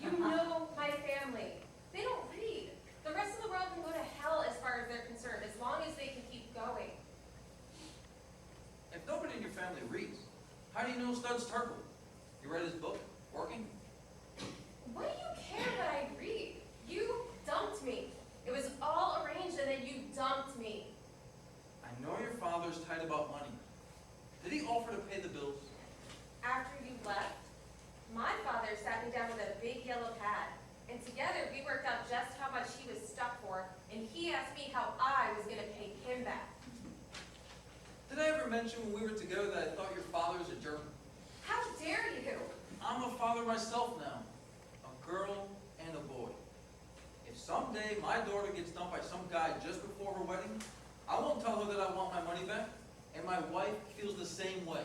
You know my family. They don't read. The rest of the world can go to hell as far as they're concerned, as long as they can keep going. If nobody in your family reads, how do you know Studs Terkel? You read his book, Working? What do you care what I read? You dumped me. It was all arranged and then you dumped me. I know your father's tight about money. Did he offer to pay the bills? After you left, my father sat me down with a big yellow pad, and together we worked out just how much he was stuck for, and he asked me how I was going to pay him back. Did I ever mention when we were together that I thought your father was a German? How dare you? I'm a father myself now. A girl and a boy. If someday my daughter gets dumped by some guy just before her wedding, I won't tell her that I want my money back, and my wife feels the same way.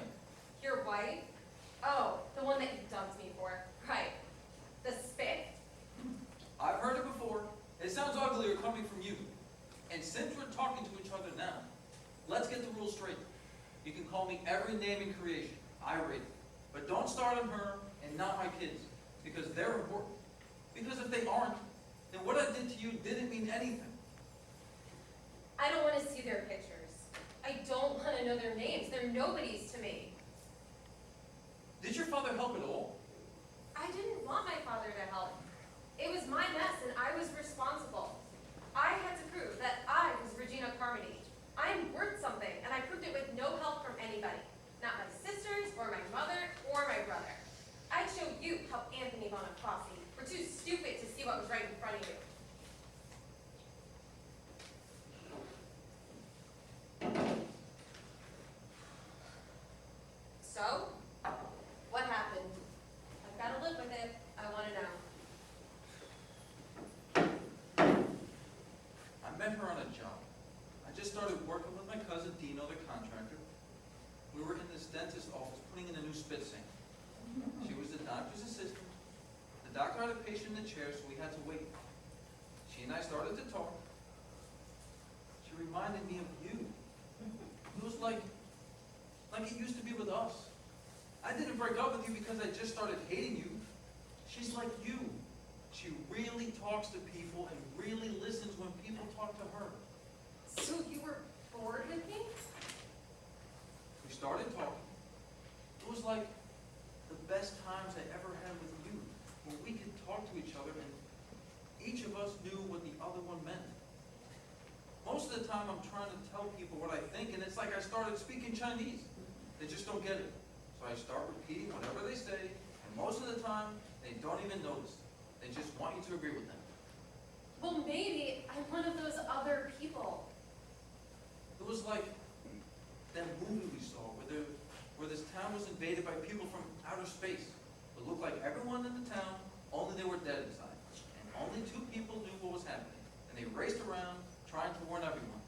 Your wife? Oh, the one that you dumped me for. Right. The spit? I've heard it before. It sounds uglier coming from you. And since we're talking to each other now, let's get the rules straight. You can call me every name in creation. Irate. But don't start on her and not my kids, because they're important. Because if they aren't, then what I did to you didn't mean anything. I don't want to see their pictures. I don't want to know their names. They're nobodies to me. Did your father help at all? I didn't want my father to help. It was my mess and I was responsible. I had to prove that I was Regina Carmody. I'm worth something, and I proved it with no help from anybody. Not my sisters, or my mother, or my brother. I'd show you how Anthony Bonifaci were too stupid to see what was right in front of you. So, what happened? I've got to live with it. I want to know. I met her on a job. I just started working with my cousin Dino, the contractor. We were in this dentist's office putting in a new spit sink. She was the doctor's assistant. The doctor had a patient in the chair, so we had to wait. She and I started to talk. She reminded me of you. It was like it used to be with us. I didn't break up with you because I just started hating you. She's like you. She really talks to people and really listens when people talk to her. So you were bored with me? We started talking. It was like the best times I ever had with you, when we could talk to each other and each of us knew what the other one meant. Most of the time I'm trying to tell people what I think, and it's like I started speaking Chinese. They just don't get it. So I start repeating whatever they say, and most of the time they don't even notice. They just want you to agree with them. Well, maybe I'm one of those other people. It was like that movie we saw where this town was invaded by people from outer space. It looked like everyone in the town, only they were dead inside. And only 2 people knew what was happening. And they raced around trying to warn everyone.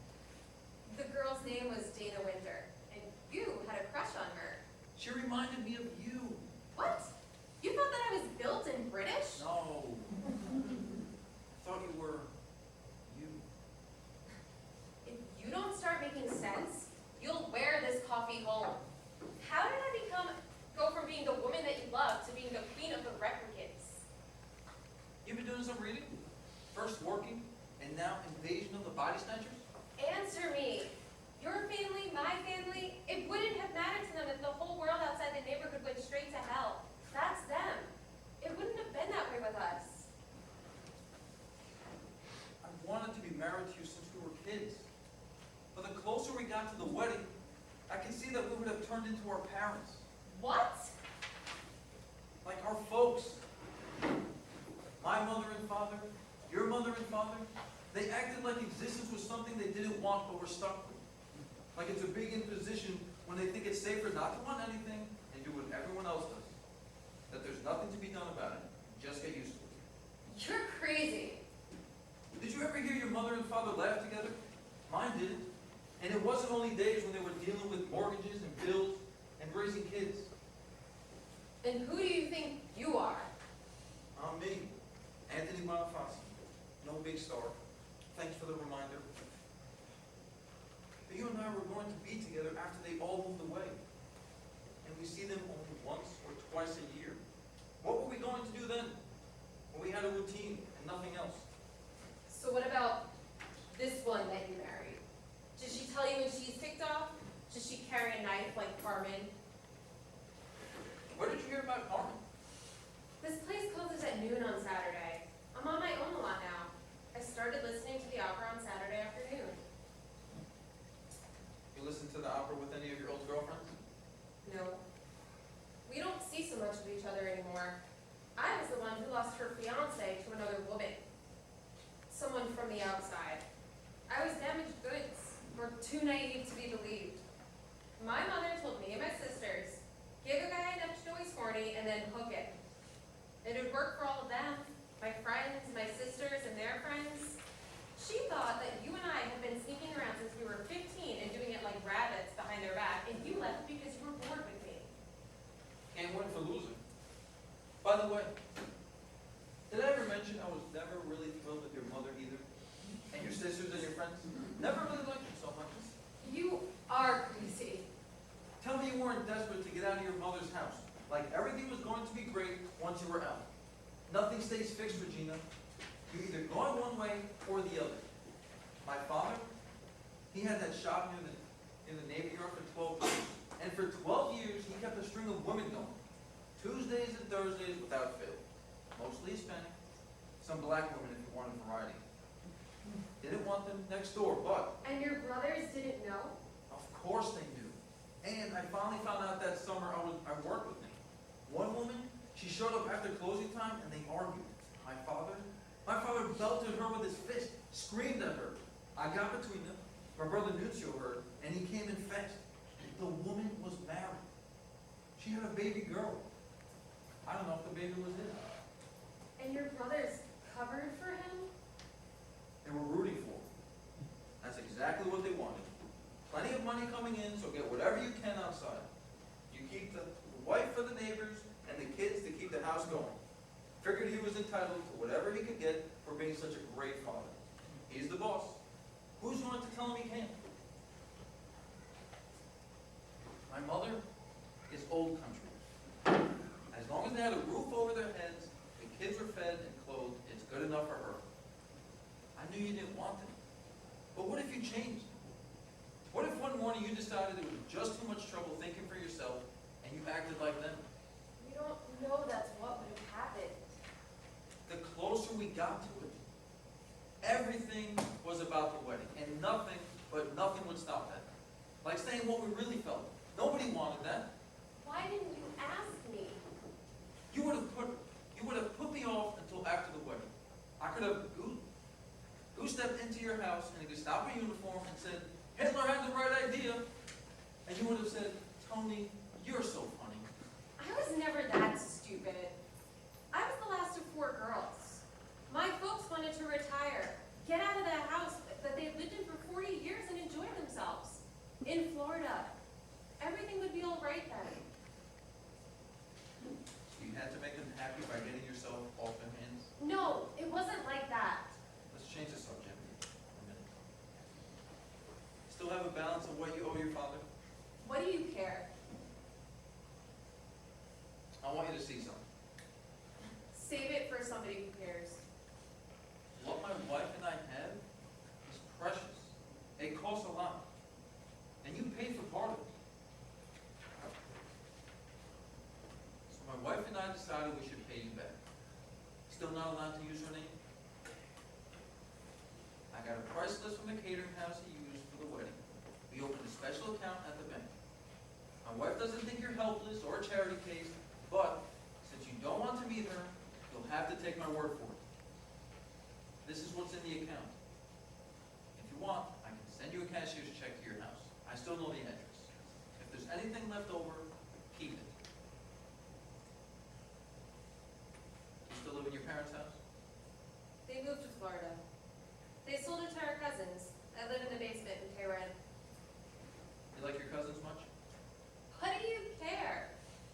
The girl's name was Dana Winter, and you had a crush on her. She reminded me of you. What? You thought that I was built in British? No. I thought you were you. If you don't start making sense, you'll wear this coffee home. How did I go from being the woman that you love to being the queen of the replicants? You've been doing some reading? First working, and now invasion of the body snatchers? Answer me. Your family, my family, it wouldn't have mattered to them if the whole world outside the neighborhood went straight to hell. That's them. It wouldn't have been closer we got to the wedding, I could see that we would have turned into our parents. What? Like our folks. My mother and father, your mother and father, they acted like existence was something they didn't want but were stuck with. Like it's a big imposition when they think it's safer not to want anything and do what everyone else does. That there's nothing to be done about it. Just get used to it. You're crazy. Did you ever hear your mother and father laugh together? Mine didn't. And it wasn't only days when they were dealing with mortgages and bills and raising kids. And who do you think you are? I'm me, Anthony Bonifasi. No big star. Thanks for the reminder. But you and I were going to be together after they all moved away. And we see them only once or twice a year. What were we going to do then? When we had a routine and nothing else? So what about this one that you married? Did she tell you when she's ticked off? Does she carry a knife like Carmen? Where did you hear about Carmen? This place closes at noon on Saturday. I'm on my own a lot now. I started listening to the opera on Saturday afternoon. You listen to the opera with any of your old girlfriends? No. We don't see so much of each other anymore. I was the one who lost her fiance to another woman. Someone from the outside. I was damaged goods, or too naive to be believed. My mother told me and my sisters, give a guy enough to know he's horny and then hook it. It would work for all of them, my friends, my sisters, and their friends. She thought that you and I had been sneaking around since we were 15 and doing it like rabbits behind their back, and you left because you were bored with me. Can't win for losing. By the way, did I ever mention I was never really thrilled with your mother either? And your sisters and your friends? Never really liked you so much. You are crazy. Tell me you weren't desperate to get out of your mother's house. Like everything was going to be great once you were out. Nothing stays fixed, Regina. You're either going one way or the other. My father, he had that shop in the Navy Yard for 12 years. And for 12 years, he kept a string of women going. Tuesdays and Thursdays without fail. Mostly Hispanic. Some black women if you wanted variety. Didn't want them next door, but... And your brothers didn't know? Of course they knew. And I finally found out that summer I worked with me. One woman, she showed up after closing time and they argued. My father belted her with his fist, screamed at her. I got between them. My brother Nunzio heard, and he came in fast. The woman was married. She had a baby girl. I don't know if the baby was his. And your brothers covered for him? They were rooting for him. That's exactly what they wanted. Plenty of money coming in, so get whatever you can outside. You keep the wife for the neighbors and the kids to keep the house going. Figured he was entitled to whatever he could get for being such a great father. He's the boss. Who's going to tell him he can't? My mother is old country. As long as they had a roof over their heads, the kids were fed and clothed, it's good enough for her. I knew you didn't want it. But what if you changed? What if one morning you decided it was just too much trouble thinking for yourself and you acted like them? We don't know that's what would have happened. The closer we got to it, everything was about the wedding, and nothing would stop that. Like saying what we really felt. Nobody wanted that. Why didn't you ask me? You would have put me off until after the wedding. I could have stepped into your house in a Gestapo uniform and said, Hitler had the right idea. And you would have said, Tony, you're so funny. I was never that stupid. I was the last of 4 girls. My folks wanted to retire, get out of the house that they had lived in for 40 years and enjoy themselves. In Florida. Everything would be all right then. So you had to make them happy by getting yourself off their hands? No, it wasn't like that. Let's change the subject for a minute. Still have a balance of what you owe your father? What do you care? I want you to see something. Save it for somebody who cares. What my wife and I have is precious. It costs a lot. And you paid for part of it. So my wife and I decided we should pay you back. Still not allowed to use her name? I got a price list from the catering house you used for the wedding. wife doesn't think you're helpless or a charity case, but since you don't want to meet her, you'll have to take my word for it. This is what's in the account. If you want, I can send you a cashier's check to your house. I still know the address. If there's anything left over, keep it. You still live in your parents' house? They moved to Florida. They sold it to our cousins. I live in the basement and pay rent. You like your cousins much? What do you care?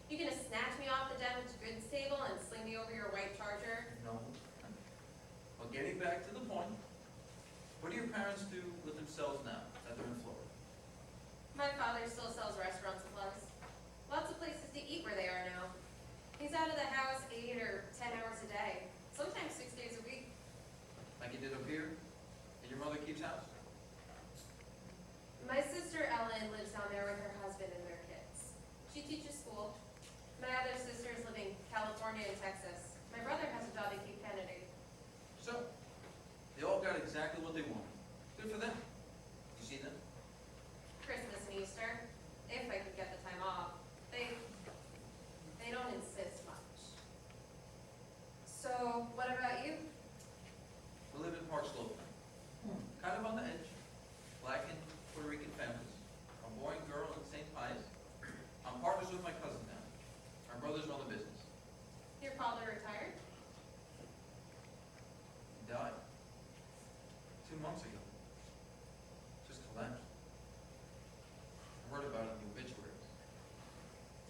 You gonna snatch me off the damaged goods table and sling me over your white Charger? No. Well, getting back to the point, what do your parents do with themselves now that they're in Florida? My father still sells restaurant supplies. Lots of places to eat where they are now. He's out of the house 8 or 10 hours a day, sometimes 6 days a week. Like you did up here? And your mother keeps house? My sister Ellen lives down there with her husband and their kids. She teaches school. My other sisters live in California and Texas. My brother has a job at Cape Kennedy. So, they all got exactly what they wanted. Good for them. You see them? Christmas and Easter, if I could get the time off. They don't insist much. So, what about you? We live in Park Slope now. Kind of on the edge. Black and Puerto Rican families. A boy and girl in St. Pius. I'm partners with my cousin now. Our brothers run the business. Your father retired? He died 2 months ago. Just collapsed. I heard about it in the obituaries.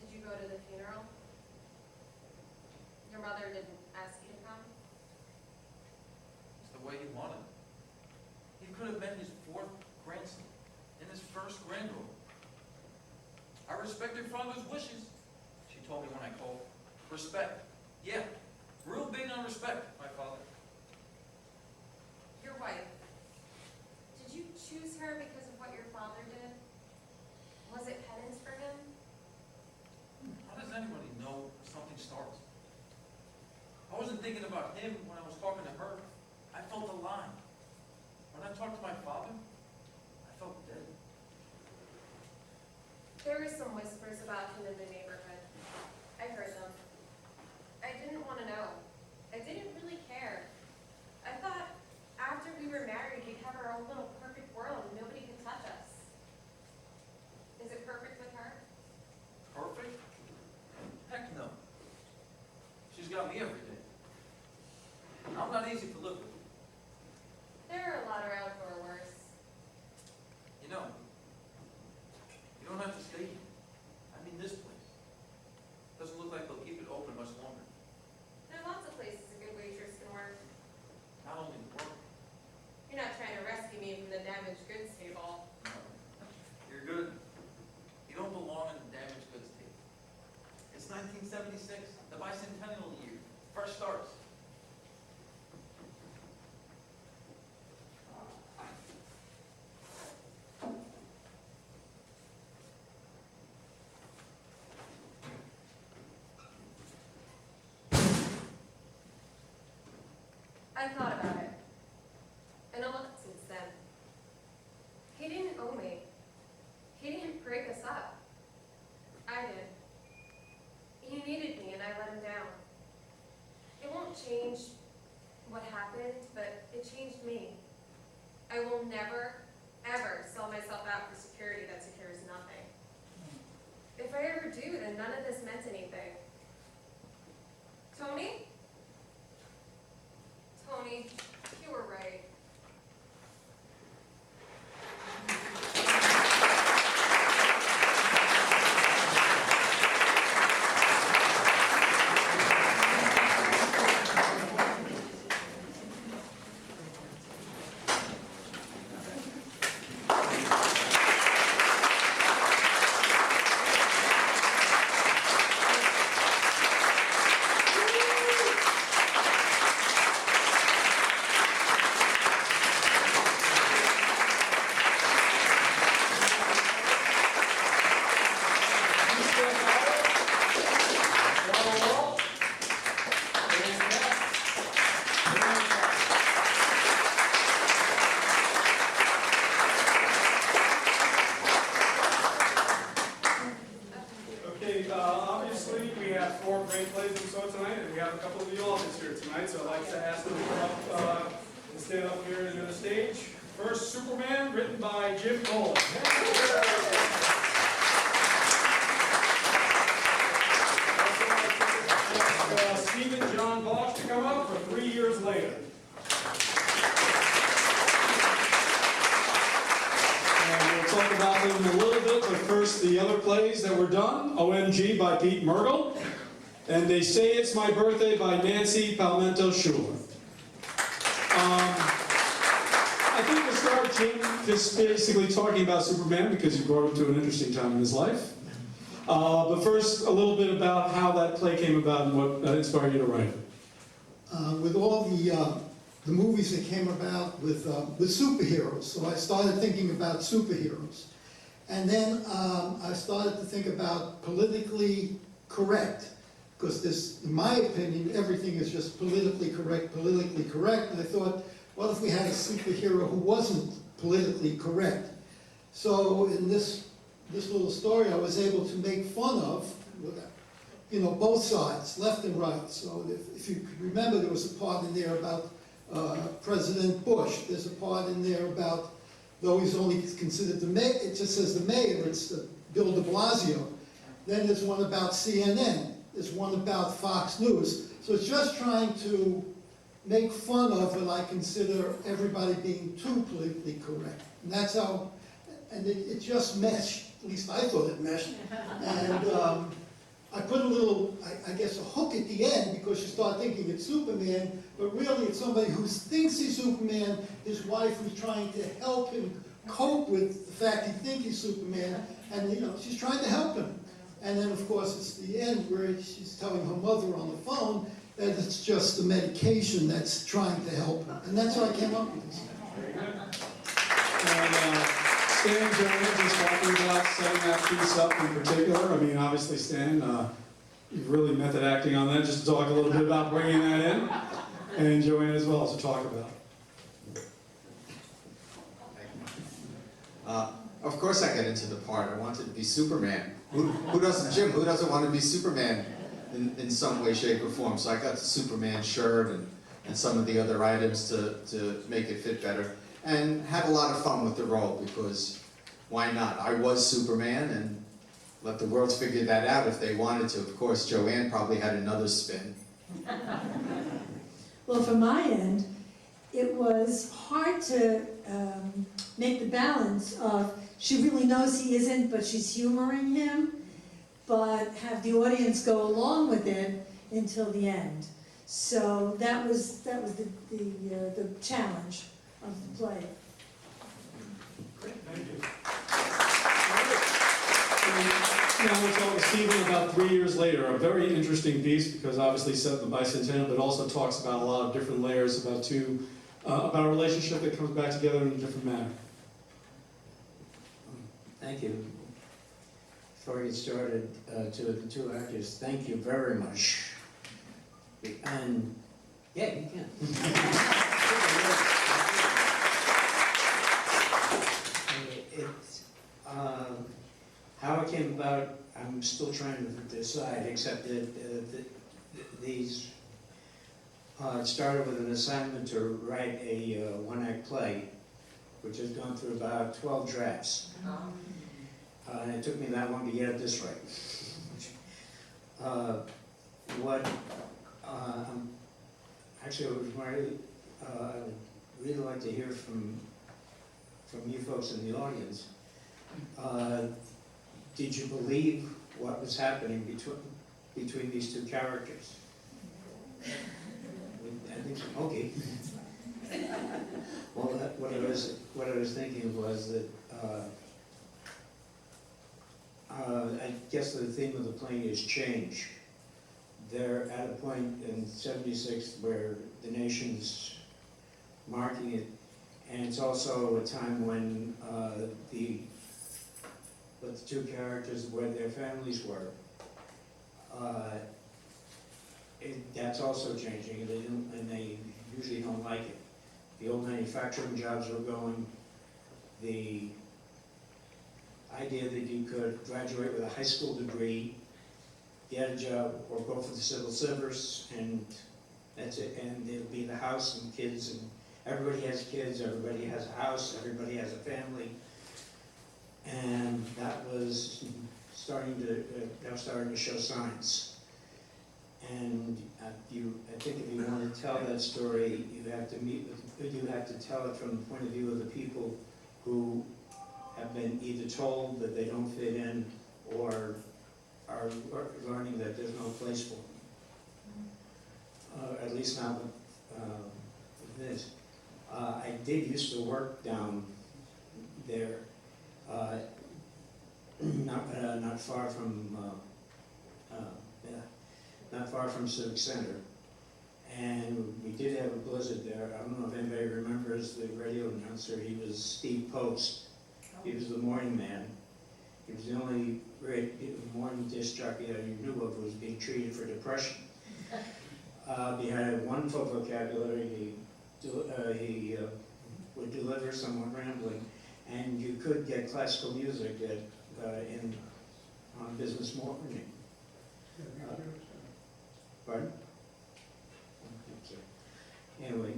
Did you go to the funeral? Your mother didn't ask you to come? It's the way he wanted it. He could have been his 4th grandson and his 1st granddaughter. I respect your father's wishes, she told me when I called. Respect. Yeah, real big on respect, my father. Your wife. Did you choose her because of what your father did? Was it penance for him? How does anybody know something starts? I wasn't thinking about him when I was talking to her. I felt a line. When I talked to my father, I felt dead. There were some whispers about him in the neighborhood. I heard them. I didn't want to know. I didn't really care. I thought after we were married, we'd have our own little perfect world and nobody could touch us. Is it perfect with her? Perfect? Heck no. She's got me every day. I'm not easy to live with. There are a lot around who are worse. You know, you don't have to stay here. I mean this place. Doesn't look like they'll keep it open much longer. There are lots of places a good waitress can work. Not only the work. You're not trying to rescue me from the damaged goods table. You're good. You don't belong in the damaged goods table. It's 1976, the bicentennial year. Fresh starts. I thought about it. And a lot since then. He didn't owe me. He didn't break us up. I did. He needed me and I let him down. It won't change what happened, but it changed me. I will never, ever sell myself out for security that secures nothing. If I ever do, then none of this meant anything. Tony? Tony, you were right. Superman, written by Jim Polen. Stephen John Bosch to come up for 3 years later. And we'll talk about them in a little bit, but first the other plays that were done. OMG by Pete Mergel, and They Say It's My Birthday by Nancy Palmento Schuler. I think we'll start, Jim, just basically talking about Superman because you brought him to an interesting time in his life. But first, a little bit about how that play came about and what inspired you to write it. With all the movies that came about with superheroes, so I started thinking about superheroes. And then I started to think about politically correct, because this, in my opinion, everything is just politically correct. And I thought, what if we had a superhero who wasn't politically correct? So in this little story, I was able to make fun of, you know, both sides, left and right. So if you could remember, there was a part in there about President Bush. There's a part in there about, though he's only considered the mayor, it just says the mayor, it's Bill de Blasio. Then there's one about CNN. There's one about Fox News. So it's just trying to make fun of what I consider everybody being too politically correct. And that's how, and it just meshed. At least I thought it meshed. And I put a little, I guess, a hook at the end because you start thinking it's Superman, but really it's somebody who thinks he's Superman, his wife who's trying to help him cope with the fact he thinks he's Superman, and you know, she's trying to help him. And then of course it's the end where she's telling her mother on the phone that it's just the medication that's trying to help her. And that's how I came up with this. And Stan and Joanne just talking about setting that piece up in particular. I mean, obviously, Stan, you've really method acting on that. Just to talk a little bit about bringing that in, and Joanne as well to talk about. Of course I got into the part. I wanted to be Superman. Who doesn't, Jim, who doesn't want to be Superman in some way, shape, or form? So I got the Superman shirt and some of the other items to make it fit better. And had a lot of fun with the role because why not? I was Superman and let the world figure that out if they wanted to. Of course, Joanne probably had another spin. Well, from my end, it was hard to make the balance of she really knows he isn't, but she's humoring him, but have the audience go along with it until the end. So that was the challenge of the play. Great, thank you. Now we'll talk to Stephen about 3 years later, a very interesting piece because obviously set in the bicentennial, but also talks about a lot of different layers about a relationship that comes back together in a different manner. Thank you. Before we get started, to the two actors, thank you very much. And yeah, you can. How it came about, I'm still trying to decide, except that these it started with an assignment to write a one-act play, which has gone through about 12 drafts. And it took me that long to get it this right. Actually, I would really like to hear from you folks in the audience. Did you believe what was happening between these two characters? I think so. Okay. Well, what I was thinking was that I guess the theme of the play is change. They're at a point in '76 where the nation's marking it, and it's also a time when the two characters, where their families were, that's also changing, and they usually don't like it. The old manufacturing jobs were going, the idea that you could graduate with a high school degree, get a job, or go for the civil service, and that's it, and it'll be the house and kids everybody has kids, everybody has a house, everybody has a family. And that was starting to show signs. And I think if you want to tell that story, you have to tell it from the point of view of the people who have been either told that they don't fit in or are learning that there's no place for them. At least not with this. I did used to work down there, not far from Civic Center, and we did have a blizzard there. I don't know if anybody remembers the radio announcer. He was Steve Post. He was the morning man. He was the only morning disc jockey that you knew of who was being treated for depression. He had a wonderful vocabulary. He would deliver somewhat rambling, and you could get classical music on business morning. Pardon? Anyway,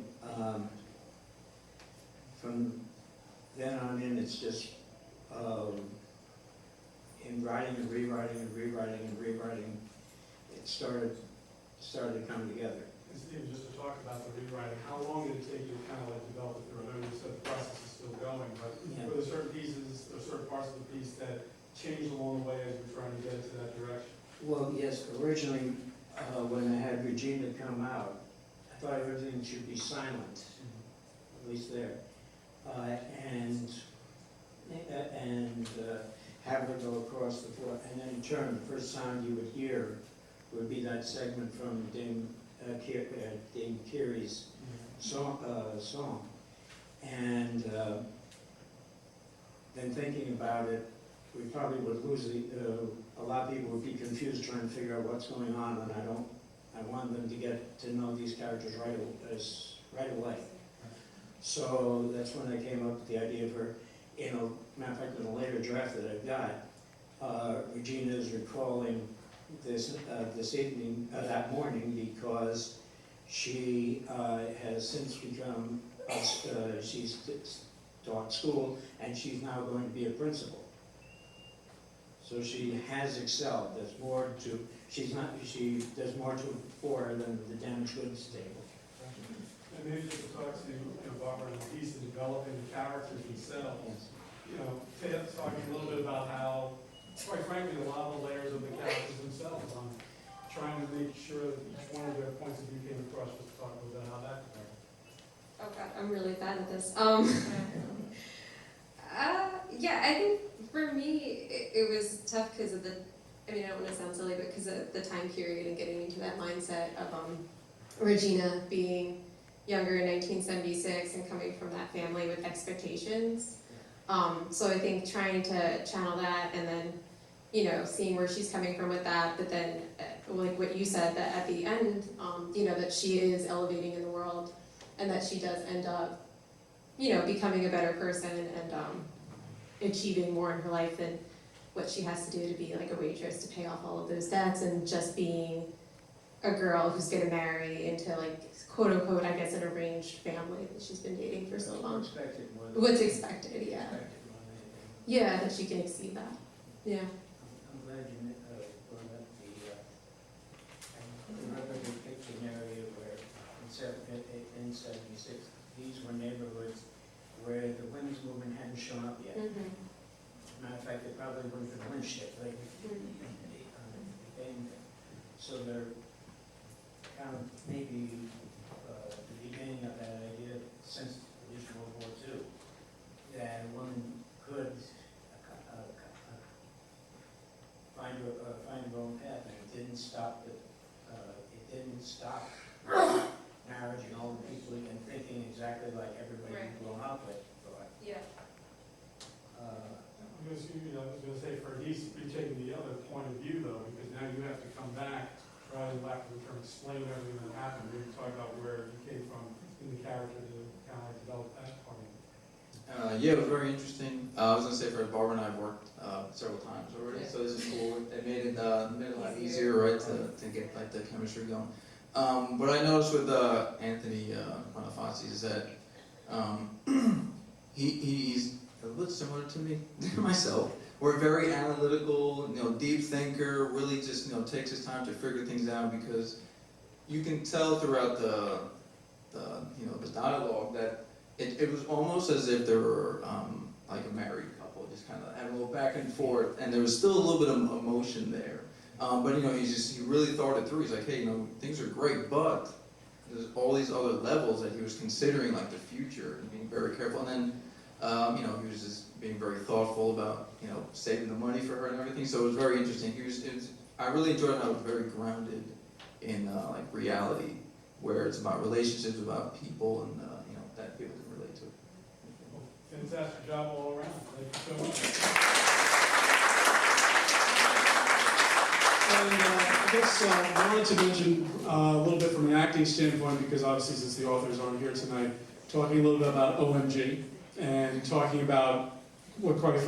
from then on in, it's just in writing and rewriting and rewriting and rewriting, it started to come together. Steve, just to talk about the rewriting, how long did it take you to kind of like develop it through? I know you said the process is still going, but Yeah. were there certain pieces or certain parts of the piece that changed along the way as you're trying to get into that direction? Well, yes, originally, when I had Regina come out, I thought everything should be silent, at least there. And have her go across the floor, and then in turn, the first sound you would hear would be that segment from Dame Carey's song. And then thinking about it, we probably would lose a lot of people would be confused trying to figure out what's going on, and I want them to get to know these characters right away. So that's when I came up with the idea of her. Matter of fact, in a later draft that I've got, Regina is recalling this evening, that morning, because she has since become, she's taught school, and she's now going to be a principal. So she has excelled. There's more to, there's more to for her than the damaged goods table. And maybe just to talk to Barbara and the piece of developing the characters themselves. Yes. Talking a little bit about how, quite frankly, a lot of the layers of the characters themselves, trying to make sure that each one of their points of view came across. Just talk a little bit about how that developed. Oh God, I'm really bad at this. Yeah, I think for me, it was tough because of I don't want to sound silly, but because of the time period and getting into that mindset of Regina being younger in 1976 and coming from that family with expectations. So I think trying to channel that and then, seeing where she's coming from with that, but then like what you said, that at the end, that she is elevating in the world and that she does end up, becoming a better person and achieving more in her life than what she has to do to be like a waitress to pay off all of those debts and just being a girl who's gonna marry into like quote unquote, I guess, an arranged family that she's been dating for so long. What's expected, yeah. Yeah, that she can exceed that. Yeah. I'm glad you brought up the Republican picture area where in 76, these were neighborhoods where the women's movement hadn't shown up yet. Mm-hmm. Matter of fact, they probably wouldn't have lynched yet. So they're kind of maybe the beginning of that idea since at least World War II, that a woman could find her own path, and it didn't stop marriage and all the people and thinking exactly like everybody Right. you've grown up with. Yeah. I was going to say, for he's taking the other point of view, though, because now you have to come back, try to, lack of a term, explain everything that happened. Maybe talk about where you came from in the character to kind of like develop that part of it. Yeah, it was very interesting. I was gonna say, for Barbara and I have worked several times already, so this is cool. It made it a lot easier, right, to get like the chemistry going. What I noticed with Anthony Bonaface is that He's a little similar to me, myself. We're very analytical, deep thinker, really just, takes his time to figure things out, because you can tell throughout the dialogue that it was almost as if they were like a married couple, just kind of having a little back and forth, and there was still a little bit of emotion there. But he really thought it through. He's like, hey, things are great, but there's all these other levels that he was considering, like the future, and being very careful. And then, he was just being very thoughtful about, saving the money for her and everything. So it was very interesting. I really enjoyed how it was very grounded in like reality, where it's about relationships, about people, and that people can relate to. Fantastic job all around. Thank you so much. And I guess I wanted to mention a little bit from an acting standpoint, because obviously since the authors aren't here tonight, talking a little bit about OMG and talking about what, quite frankly,